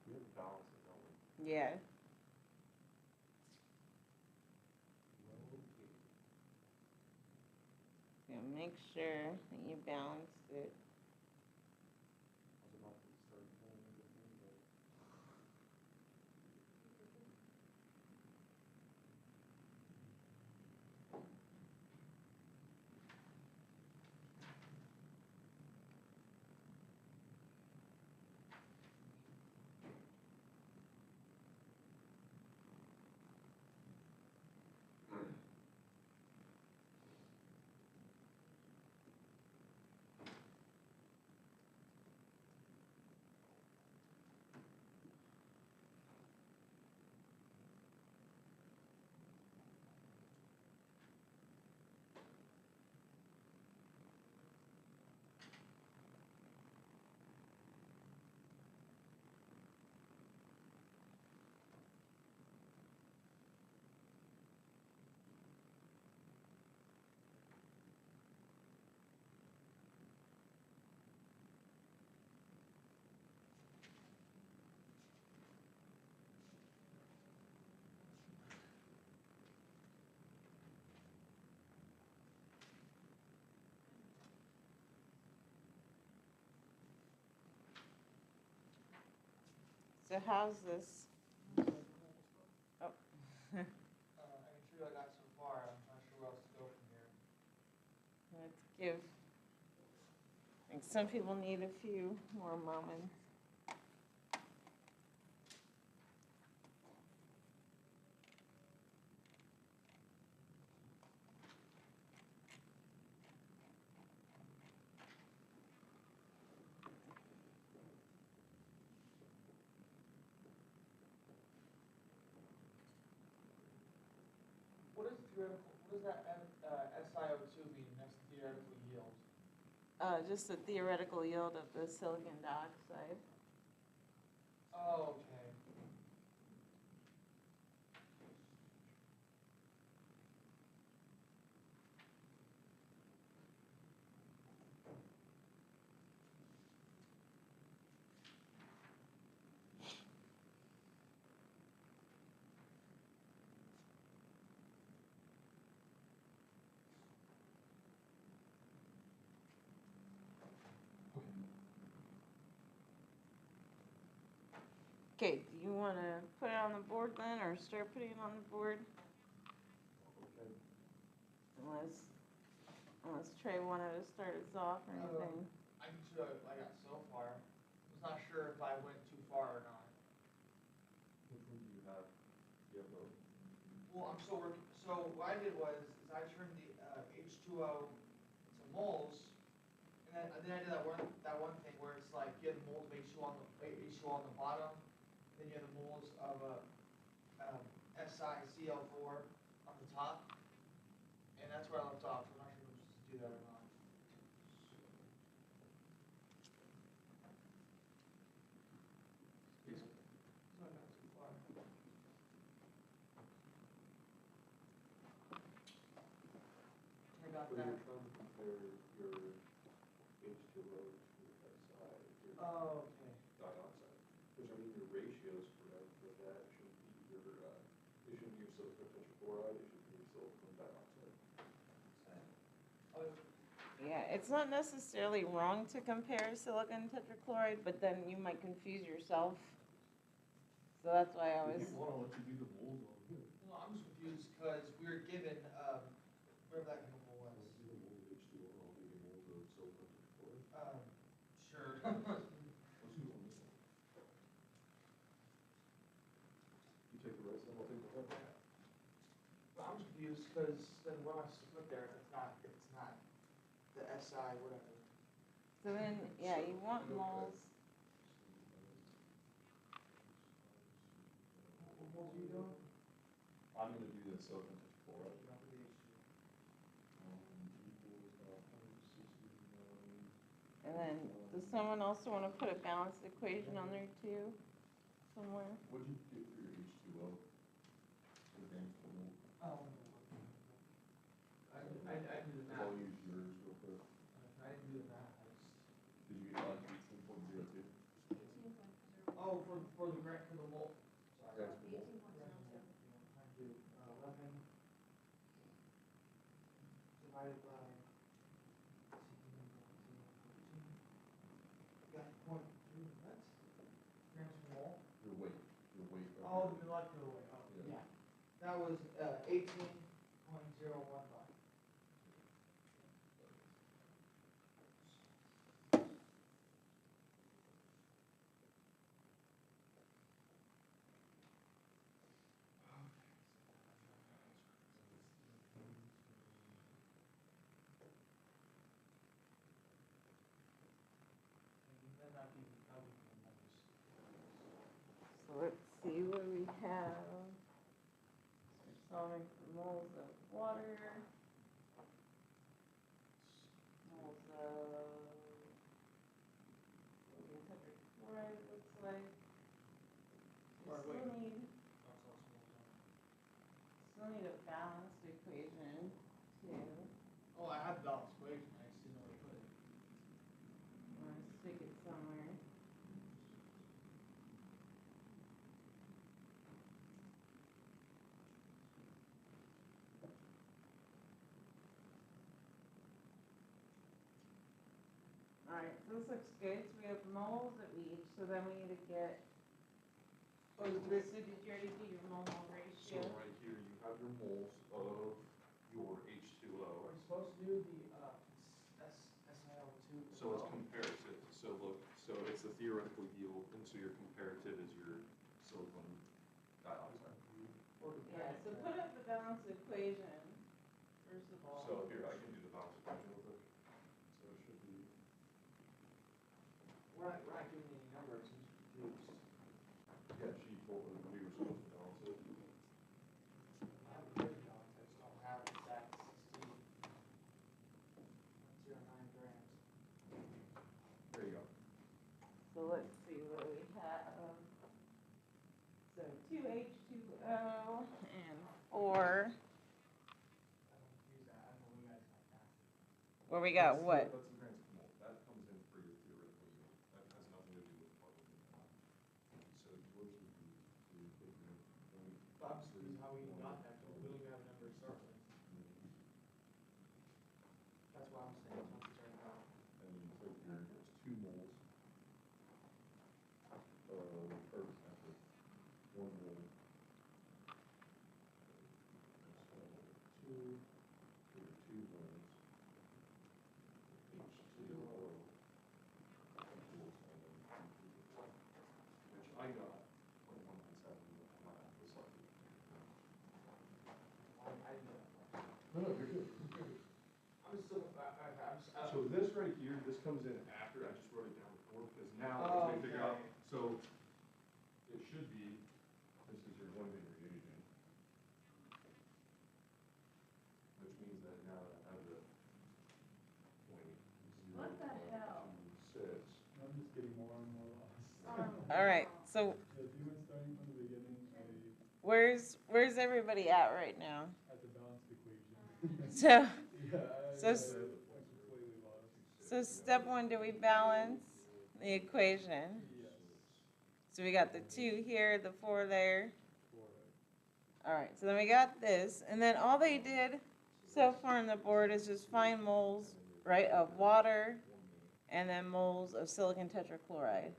We have to balance it, don't we? Yeah. So make sure that you balance it. I was about to start pulling everything, but. So how's this? I can show you what I got so far, I'm not sure where else to go from here. Let's give, I think some people need a few more moments. What is theoretical, what does that SiO2 mean, next to theoretical yield? Just the theoretical yield of the silicon dioxide. Oh, okay. Okay, do you want to put it on the board then, or start putting it on the board? Okay. Unless Trey wanted to start us off or anything. I can show you what I got so far. I was not sure if I went too far or not. Which one do you have? Do you have both? Well, I'm still working, so what I did was, is I turned the H2O into moles, and then I did that one thing where it's like, you have the moles of H2O on the bottom, then you have the moles of SiCl4 on the top, and that's where I left off, so I'm not sure if I'm supposed to do that or not. Yes. So I got too far. I got But that. you're trying to compare your H2O to SI, your Oh, okay. dioxide. Which, I mean, your ratio's correct, but that should be your, it shouldn't be your silicon tetrachloride, it should be your silicon dioxide. Oh, Yeah, it's not necessarily wrong to compare silicon tetrachloride, but then you might confuse yourself. So that's why I If always, you want, I'll let you do the moles on here. no, I'm just confused because we were given, whatever that chemical was. I'll do the moles of H2O, and I'll do the moles of silicon tetrachloride. Sure. Let's do it on this one. You take the right side, I'll take the left. But I'm just confused because then what am I supposed to put there if it's not the SI, whatever? so then, yeah, you want moles. What moles are you doing? I'm gonna do the silicon tetrachloride. Equals 169. And then, does someone also want to put a balanced equation on there too, somewhere? What'd you get for your H2O? For the grams per mole? Oh. I do the math. I'll use yours real quick. I didn't do the math, I just. Did you get 18.02? 18.02. Oh, for the mole. Sorry. Grams per mole. 18.02. I do 11 divided by 16.14. Got point three, what? Grams per mole? Your weight. Oh, the molecular weight, oh, Yeah. yeah. That was 18.015. So let's see what we have. So we're solving for moles of water. Moles of sodium tetrachloride looks like. We Or still wait. need, a balanced equation too. Oh, I have balanced equation, I just didn't know where to put it. I'm gonna stick it somewhere. Alright, so this looks good. So we have moles of each, so then we need to get So did you already do your mole So ratio? right here, you have your moles of your H2O. Are we supposed to do the, SiO2? So it's comparative, so look, so it's the theoretical yield, and so your comparative is your silicon dioxide. Yeah, so put up the balance equation, first of all. So here, I can do the balance equation real quick. So it should be, We're not giving any numbers, I'm just confused. yeah, she told me we were supposed to balance it. I have a written balance, I just don't have exact 16.09 grams. There you go. So let's see what we have. So 2H2O and 4. I don't use that, I don't know what you guys got that. Where we got what? That's the grams per mole, that comes in for your theoretical yield, that has nothing to do with what we're doing now. So yours would be, you would put your But I'm just confused how we even got that, because we don't even have a number to start with. That's why I'm saying it's not starting out. and then you take your, it's 2 moles of earth acid, 1 mole. So 2, for your 2 moles, H2O equals, and then which I got 0.197, but my math was slightly. I didn't know that. No, no, you're good, you're good. I'm just still, So this right here, this comes in after, I just wrote it down before, because now, Oh, once we figure out, okay. so it should be, this is your 1 meter reagent. Which means that now that I have the What the hell? 0.026. I'm just getting more and more lost. All right, so Yeah, do you mind starting from the beginning, where's everybody at right now? at the balanced equation? So, Yeah, So I s- completely lost. so step 1, do we balance the equation? Yes. So we got the 2 here, the 4 there. For All right, so then we got this, and then all they did so far on the board is just find moles, right, of water, and then moles of silicon tetrachloride.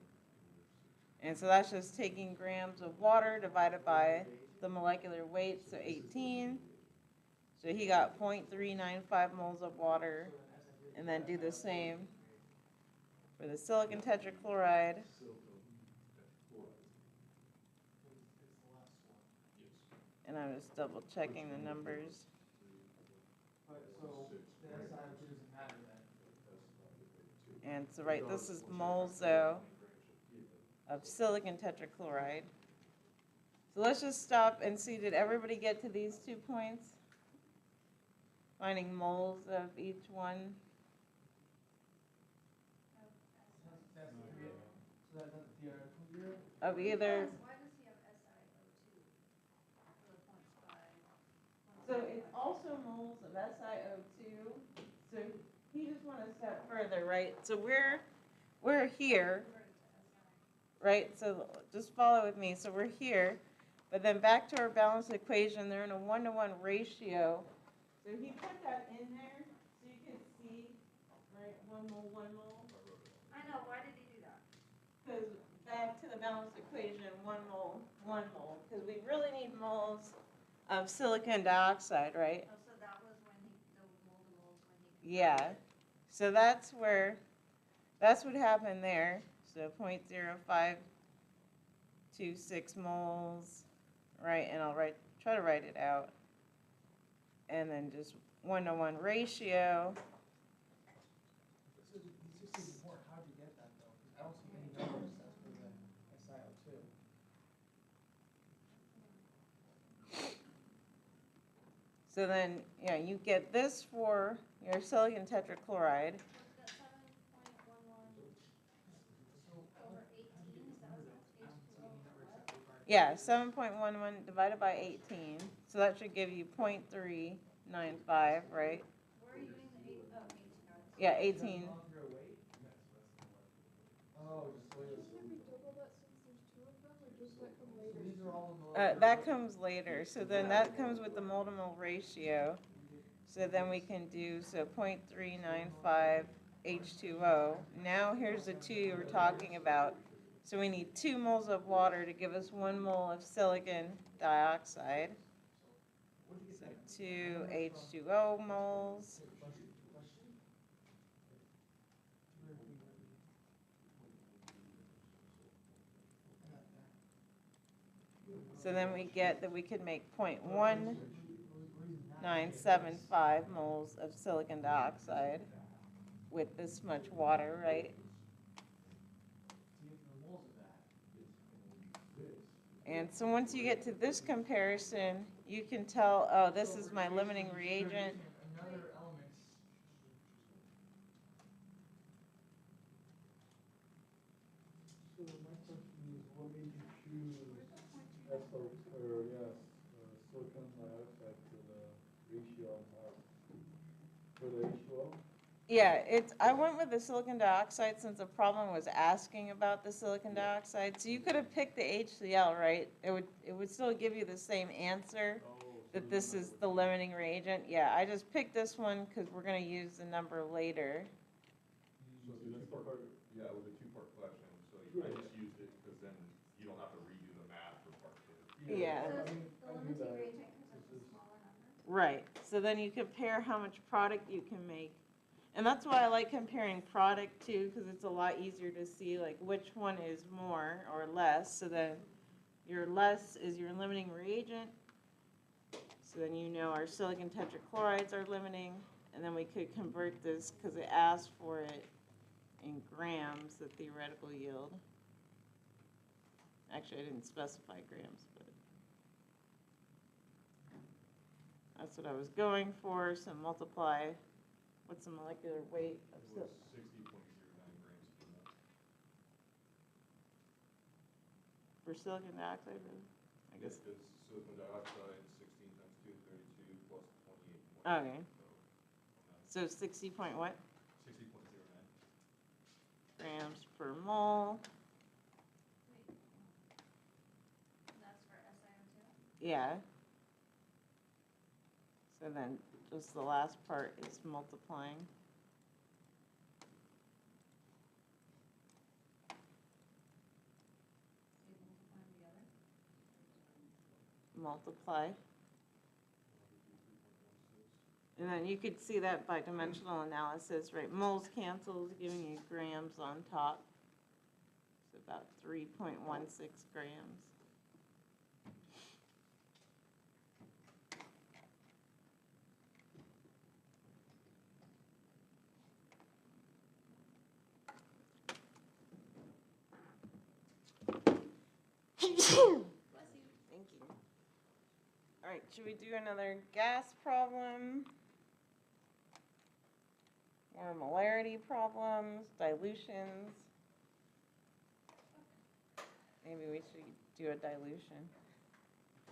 And so that's just taking grams of water divided by the molecular weight, so 18. So he got 0.395 moles of water, and then do the same for the silicon tetrachloride. It's the last one. And I'm just double checking the numbers. But, so, the SiO2 doesn't matter then? And so, right, this is moles, though, of silicon tetrachloride. So let's just stop and see, did everybody get to these 2 points? Finding moles of each one. That's the theory, so that's the theoretical year? Of either, Why does he have SiO2 for the 0.5? so it's also moles of SiO2. So he just went a step further, right? So we're here, right? So just follow with me. So we're here, but then back to our balanced equation, they're in a 1-to-1 ratio. So he put that in there so you can see, right, 1 mole, 1 mole. I know, why did he do that? Because back to the balanced equation, 1 mole, 1 mole. Because we really need moles of silicon dioxide, right? Oh, so that was when he, the moles when he. Yeah. So that's what happened there. So 0.0526 moles, right? And I'll try to write it out. And then just 1-to-1 ratio. So these 16 important, how'd you get that though? 'Cause I don't see any numbers that's for the SiO2. So then, yeah, you get this for your silicon tetrachloride. So it's got 7.11 So, over 18, is that what I don't see any number H2O? except for. Yeah, 7.11 divided by 18. So that should give you 0.395, right? Where are you doing the 8, oh, 18, got it. Yeah, Is that 18. molecular weight? Yes, that's the molecular weight. Oh, just so it's. Shouldn't it be double that since there's 2 of them, or does that come So later? these are all the molecular. That weight. comes later. So then that comes with the mole to mole ratio. So then we can do, so 0.395 H2O. Now here's the 2 you were talking about. So we need 2 moles of water to give us 1 mole of silicon dioxide. So 2 H2O moles. So then we get that we could make 0.1975 moles of silicon dioxide with this much water, right? And so once you get to this comparison, you can tell, oh, this is my limiting reagent. Another element. So my question is, what made you choose silicon dioxide for the ratio on top? For the H2O? Yeah, I went with the silicon dioxide since the problem was asking about the silicon dioxide. So you could have picked the HCl, right? It would still give you the same answer, that this is the limiting reagent. Yeah, I just picked this one because we're going to use the number later. So the two-part, yeah, it was a two-part question, so I just used it because then you don't have to redo the math for part two. Yeah. So I mean, the I knew limiting that. reagent, because it's a smaller number. Right, so then you compare how much product you can make. And that's why I like comparing product too, because it's a lot easier to see like which one is more or less. So then your less is your limiting reagent. So then you know our silicon tetrachlorides are limiting. And then we could convert this, because it asked for it in grams, the theoretical yield. Actually, I didn't specify grams, but that's what I was going for. So multiply, what's the molecular weight of It was 60.09 grams per mole. for silicon dioxide? I guess. It's silicon dioxide, 16 times 2, 32, plus 28. Okay. So 60 point what? 60.09. Grams per mole. And that's for SiO2. Yeah. So then just the last part is multiplying. So you multiply together. Multiply. And then you could see that by dimensional analysis, right? Moles cancels, giving you grams on top. It's about 3.16 grams. Bless you. Thank you. All right, should we do another gas problem? More molarity problems, dilutions? Maybe we should do a dilution.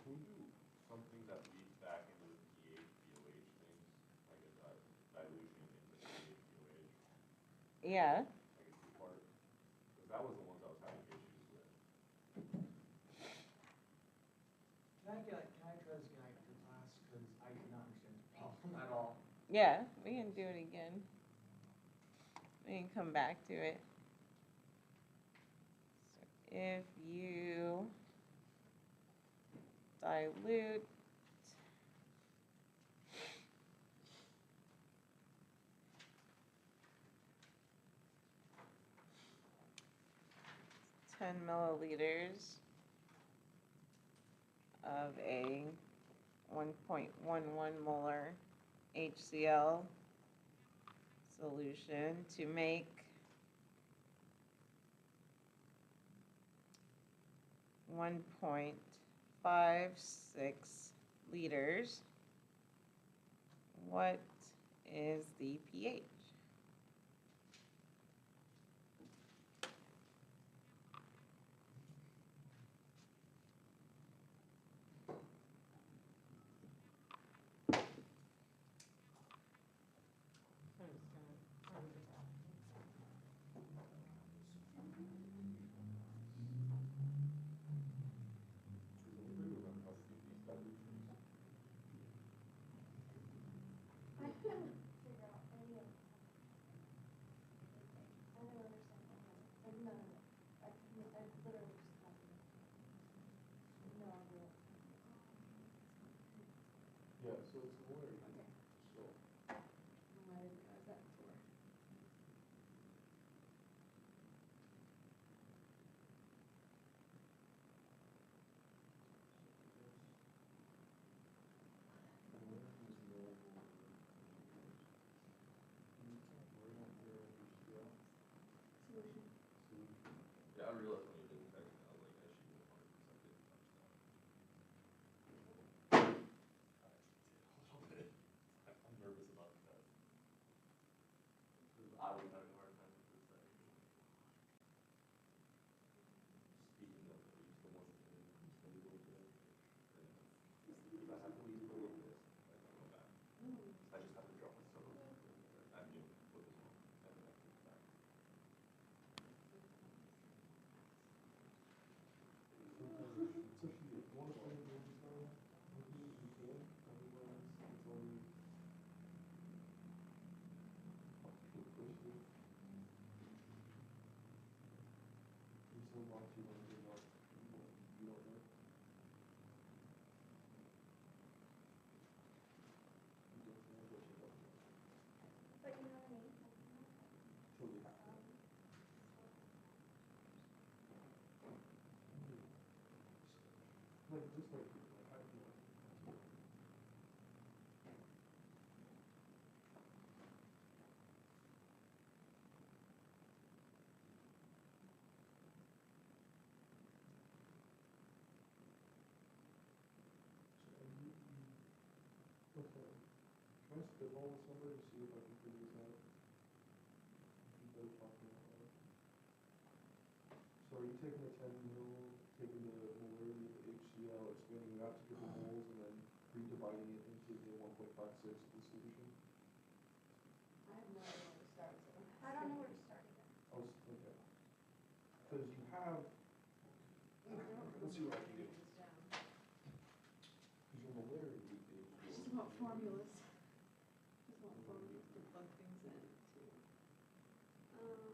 Can we do something that leads back into the pH, pOH things, like a dilution into pH, pOH, Yeah. like a two-part? Because that was the ones I was having issues with. Can I try this again after class, because I did not understand the problem at all. Yeah, we can do it again. We can come back to it. So if you dilute ten milliliters of a 1.11 molar HCl solution to make 1.56 liters. What is the pH? Because I'm trying to remember how to do these dilutions. I couldn't figure out any of it. I don't understand any of it, like none of it. I so it's molarity. Okay. So, No, I didn't realize that before. molarity is no longer moles. And it's not right out there on your scale. Solution. Solution. Yeah, I realized when you didn't text me, I was like, I should have 100% didn't touch that. I actually did a little bit. I'm nervous about the test. Because I was having a hard time with this setting. Speaking of, are you still want to study a little bit? Because I have to leave for a little bit, like I'll go back. I just have to drop my son off. I'm new with this one, and then I can go back. Sometimes, especially if you want to study the old style with me, you can. Otherwise, it's only up to the person. There's some blocks you want to give up, you don't know. You don't know what you're up to. But you know what I mean? Till you have to. Like, just like, I do. Okay. Can I spitball with somebody to see if I can figure this out? You better talk to me about it. So are you taking the 10 mil, taking the molarity of the HCl, expanding it out to different moles, and then re-dividing it into the 1.56 of the solution? I have no idea where to start with it. I don't know where to start either. Oh, okay. Because you have, let's see what I can do. This down. Because your molarity is I just want formulas. Just want Mhm. formulas to plug things in to. Um.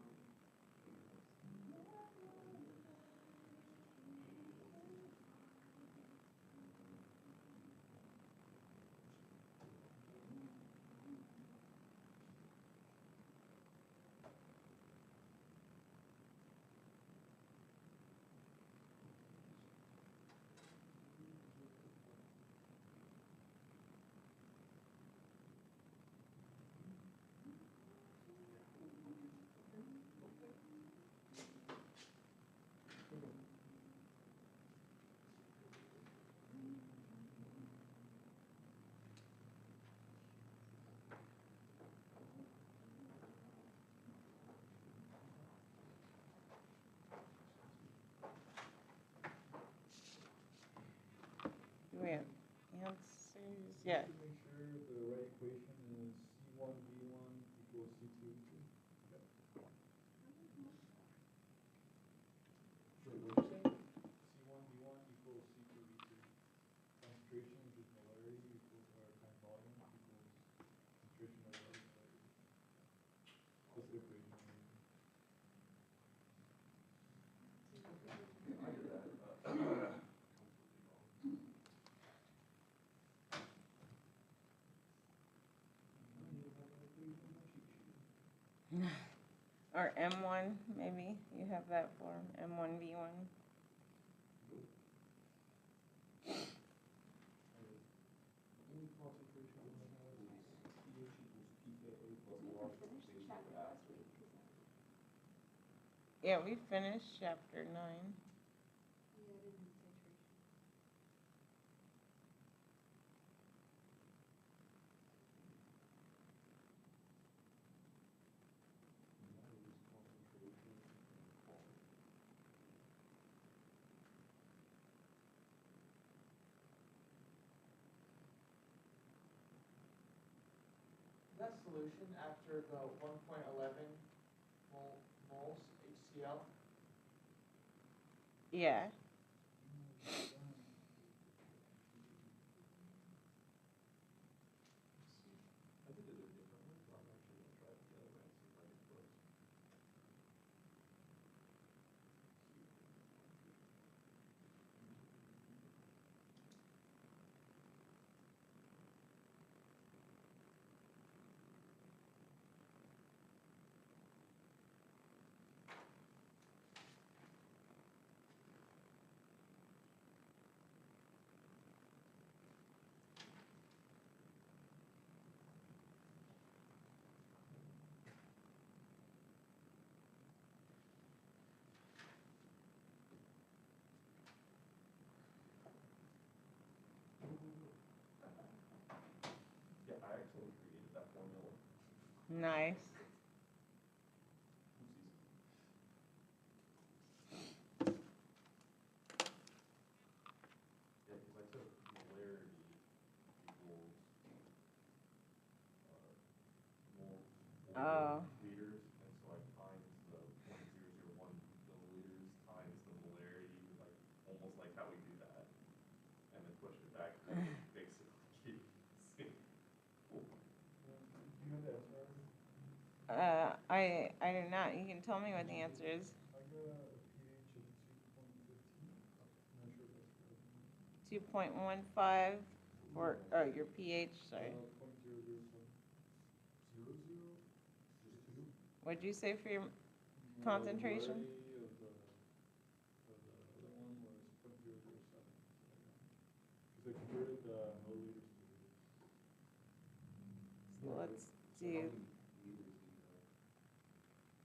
Do we have answers? Yeah. Just to make sure the right equation is C1V1 equals C2V2. Okay. Wait, what did you say? C1V1 equals C2V2. Concentration, which is molarity, equals, or times volume, equals concentration over molarity. That's the equation we're using. I did that, completely wrong. Now you have an equation on my cheat sheet. Or M1, maybe you have that form, M1V1. Nope. Only concentration I have is pH equals pKa plus We log even finished the base chapter over last acid. week, 'cause Yeah, we finished chapter 9. yeah, I didn't do titration. And that is concentration and volume. That solution after the 1.11 moles HCl, Yeah. I did it a different way, so I'm actually gonna try it the other way and see if I can close. Nice. Yeah, because I took polarity equals, mole Oh. liters, and so I times the 0.001 milliliters times the molarity, like, almost like how we do that, and then push it back, and then it basically gives. Do you have the answer already? I do not. You can tell me what the answer is. I got a pH of 2.15. I'm not sure if that's correct. 2.15 for your pH. Sorry. 0.007. 00? Just 2? What'd you say for your concentration? The molarity of the other one was 0.007. Because I converted the milliliters to liters. So let's So how do. many liters do you have?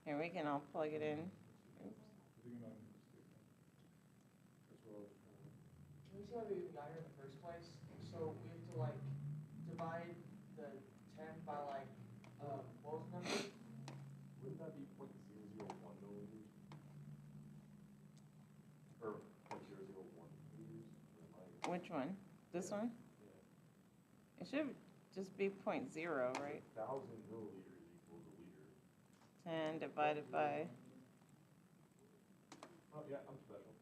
Here we can all plug it in. I think I'm not mistaken. That's what I was trying to. Can we see how we even got here in the first place? So we have to like divide the 10 by like, what was the number? Wouldn't that be 0.001 milliliters? Or 0.001 liters? Or am I? Which one? This one? Yeah. It should just be 0.0, right? 1,000 milliliters equals a liter. 10 divided by. Oh, yeah, I'm special.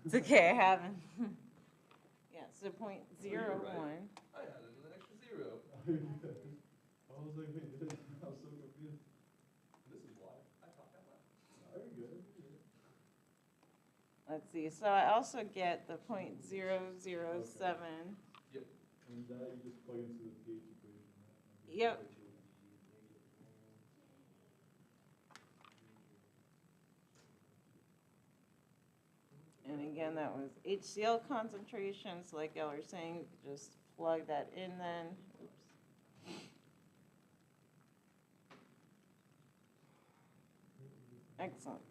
It's okay, I haven't. Yeah, so 0.01. I added an extra 0. I was like, wait, I was so confused. This is why I talk out loud. Very good. Very good. Let's see. So I also get the 0.007. Yep. And that you just plug into the pH equation, right? Yep. And again, that was HCl concentrations, like y'all were saying. Just plug that in then. Oops. Excellent.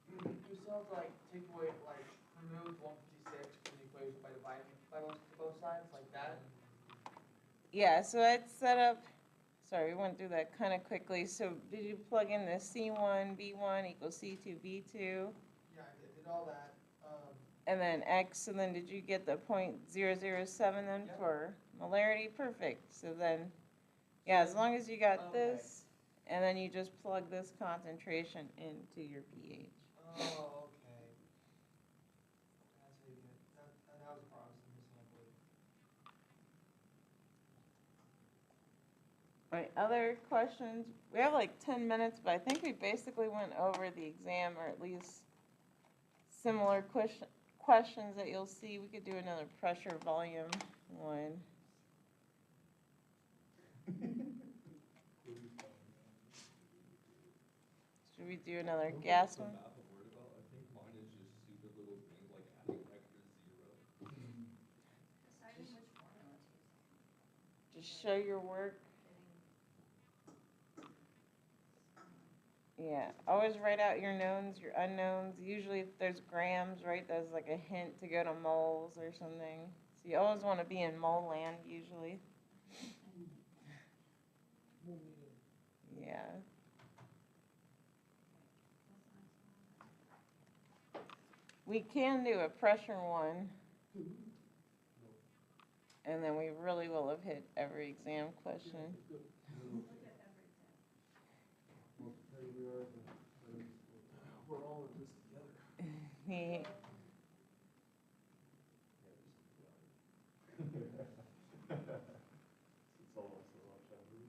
You still have to like take away, like remove 156 from the equation by dividing it by both sides, like that. Yeah, so I'd set up, sorry, we went through that kind of quickly. So did you plug in the C1, B1 equals C2, B2? Yeah, I did all that. And then X, and then did you get the 0.007 then Yep. for molarity? Perfect. So then, yeah, as long as you got Okay. this, and then you just plug this concentration into your pH. Oh, okay. That's how you get that. That was the part I was missing, I believe. All right, other questions? We have like 10 minutes, but I think we basically went over the exam, or at least similar questions that you'll see. We could do another pressure volume one. Should we do another gas The one? math I'm worried about, I think mine is just stupid little things like adding an extra 0. Deciding which formula to use. Just show your work. Yeah, always write out your knowns, your unknowns. Usually if there's grams, right, there's like a hint to go to moles or something. So you always want to be in mole land usually. Yeah. We can do a pressure one. And then we really will have hit every exam question. Look at everything. Well, here we are. We're all in this together. Yeah. It's all so much effort.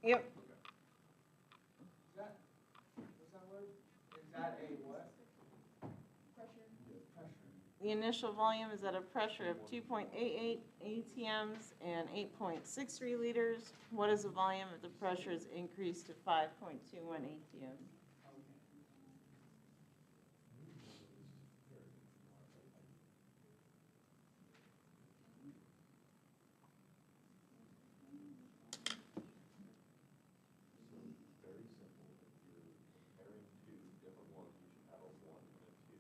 Yep. Okay. Is that, what's that word? Is that a what? Pressure. Pressure. The initial volume is at a pressure of 2.88 ATMs and 8.63 liters. What is the volume if the pressure is increased to 5.21 ATMs? So very simple, if you're comparing two different ones, you should have a one and a two.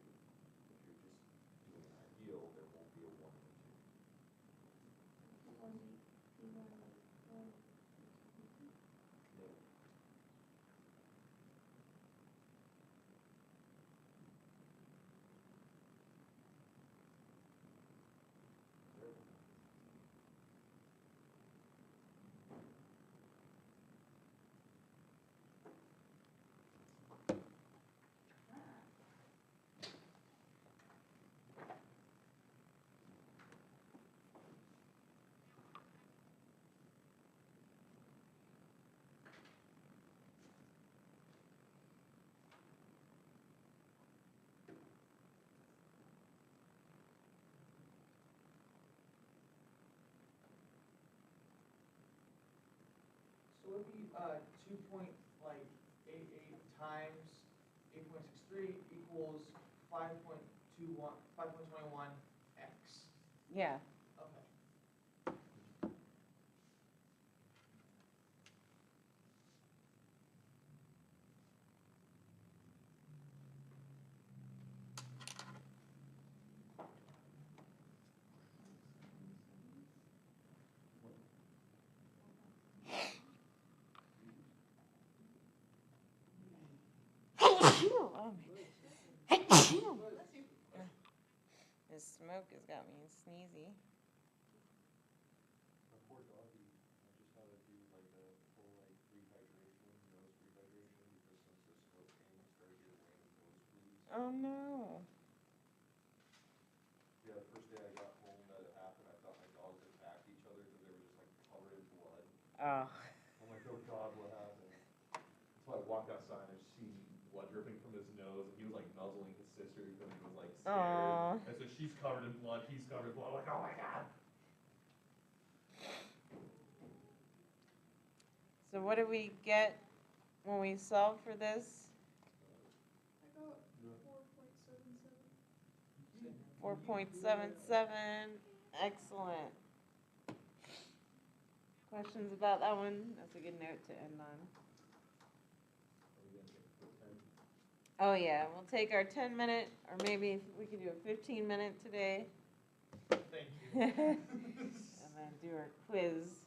If you're just doing an ideal, there won't be a one and a two. No. There. So it'd be, 2.88 times 8.63 equals 5.21 x. Yeah. Okay. This smoke has got me sneezy. My poor doggy, I just had to do like a full like rehydration, nose rehydration, because since the smoke came, it started getting random nosebleeds. Oh no. Yeah, the first day I got home that it happened, I thought my dogs attacked each other because they were just like covered in blood. Oh. I'm like, oh God, what happened? So I walked outside and I just see blood dripping from his nose, and he was like nuzzling his sister because he was like scared. Aw. And so she's covered in blood, he's covered in blood. I'm like, oh my God. So what do we get when we solve for this? I got Yeah. 4.77. 4.77. Excellent. Questions about that one? That's a good note to end on. Are we gonna take a quick 10? Oh yeah, we'll take our 10-minute, or maybe we could do a 15-minute today. Thank you. And then do our quiz.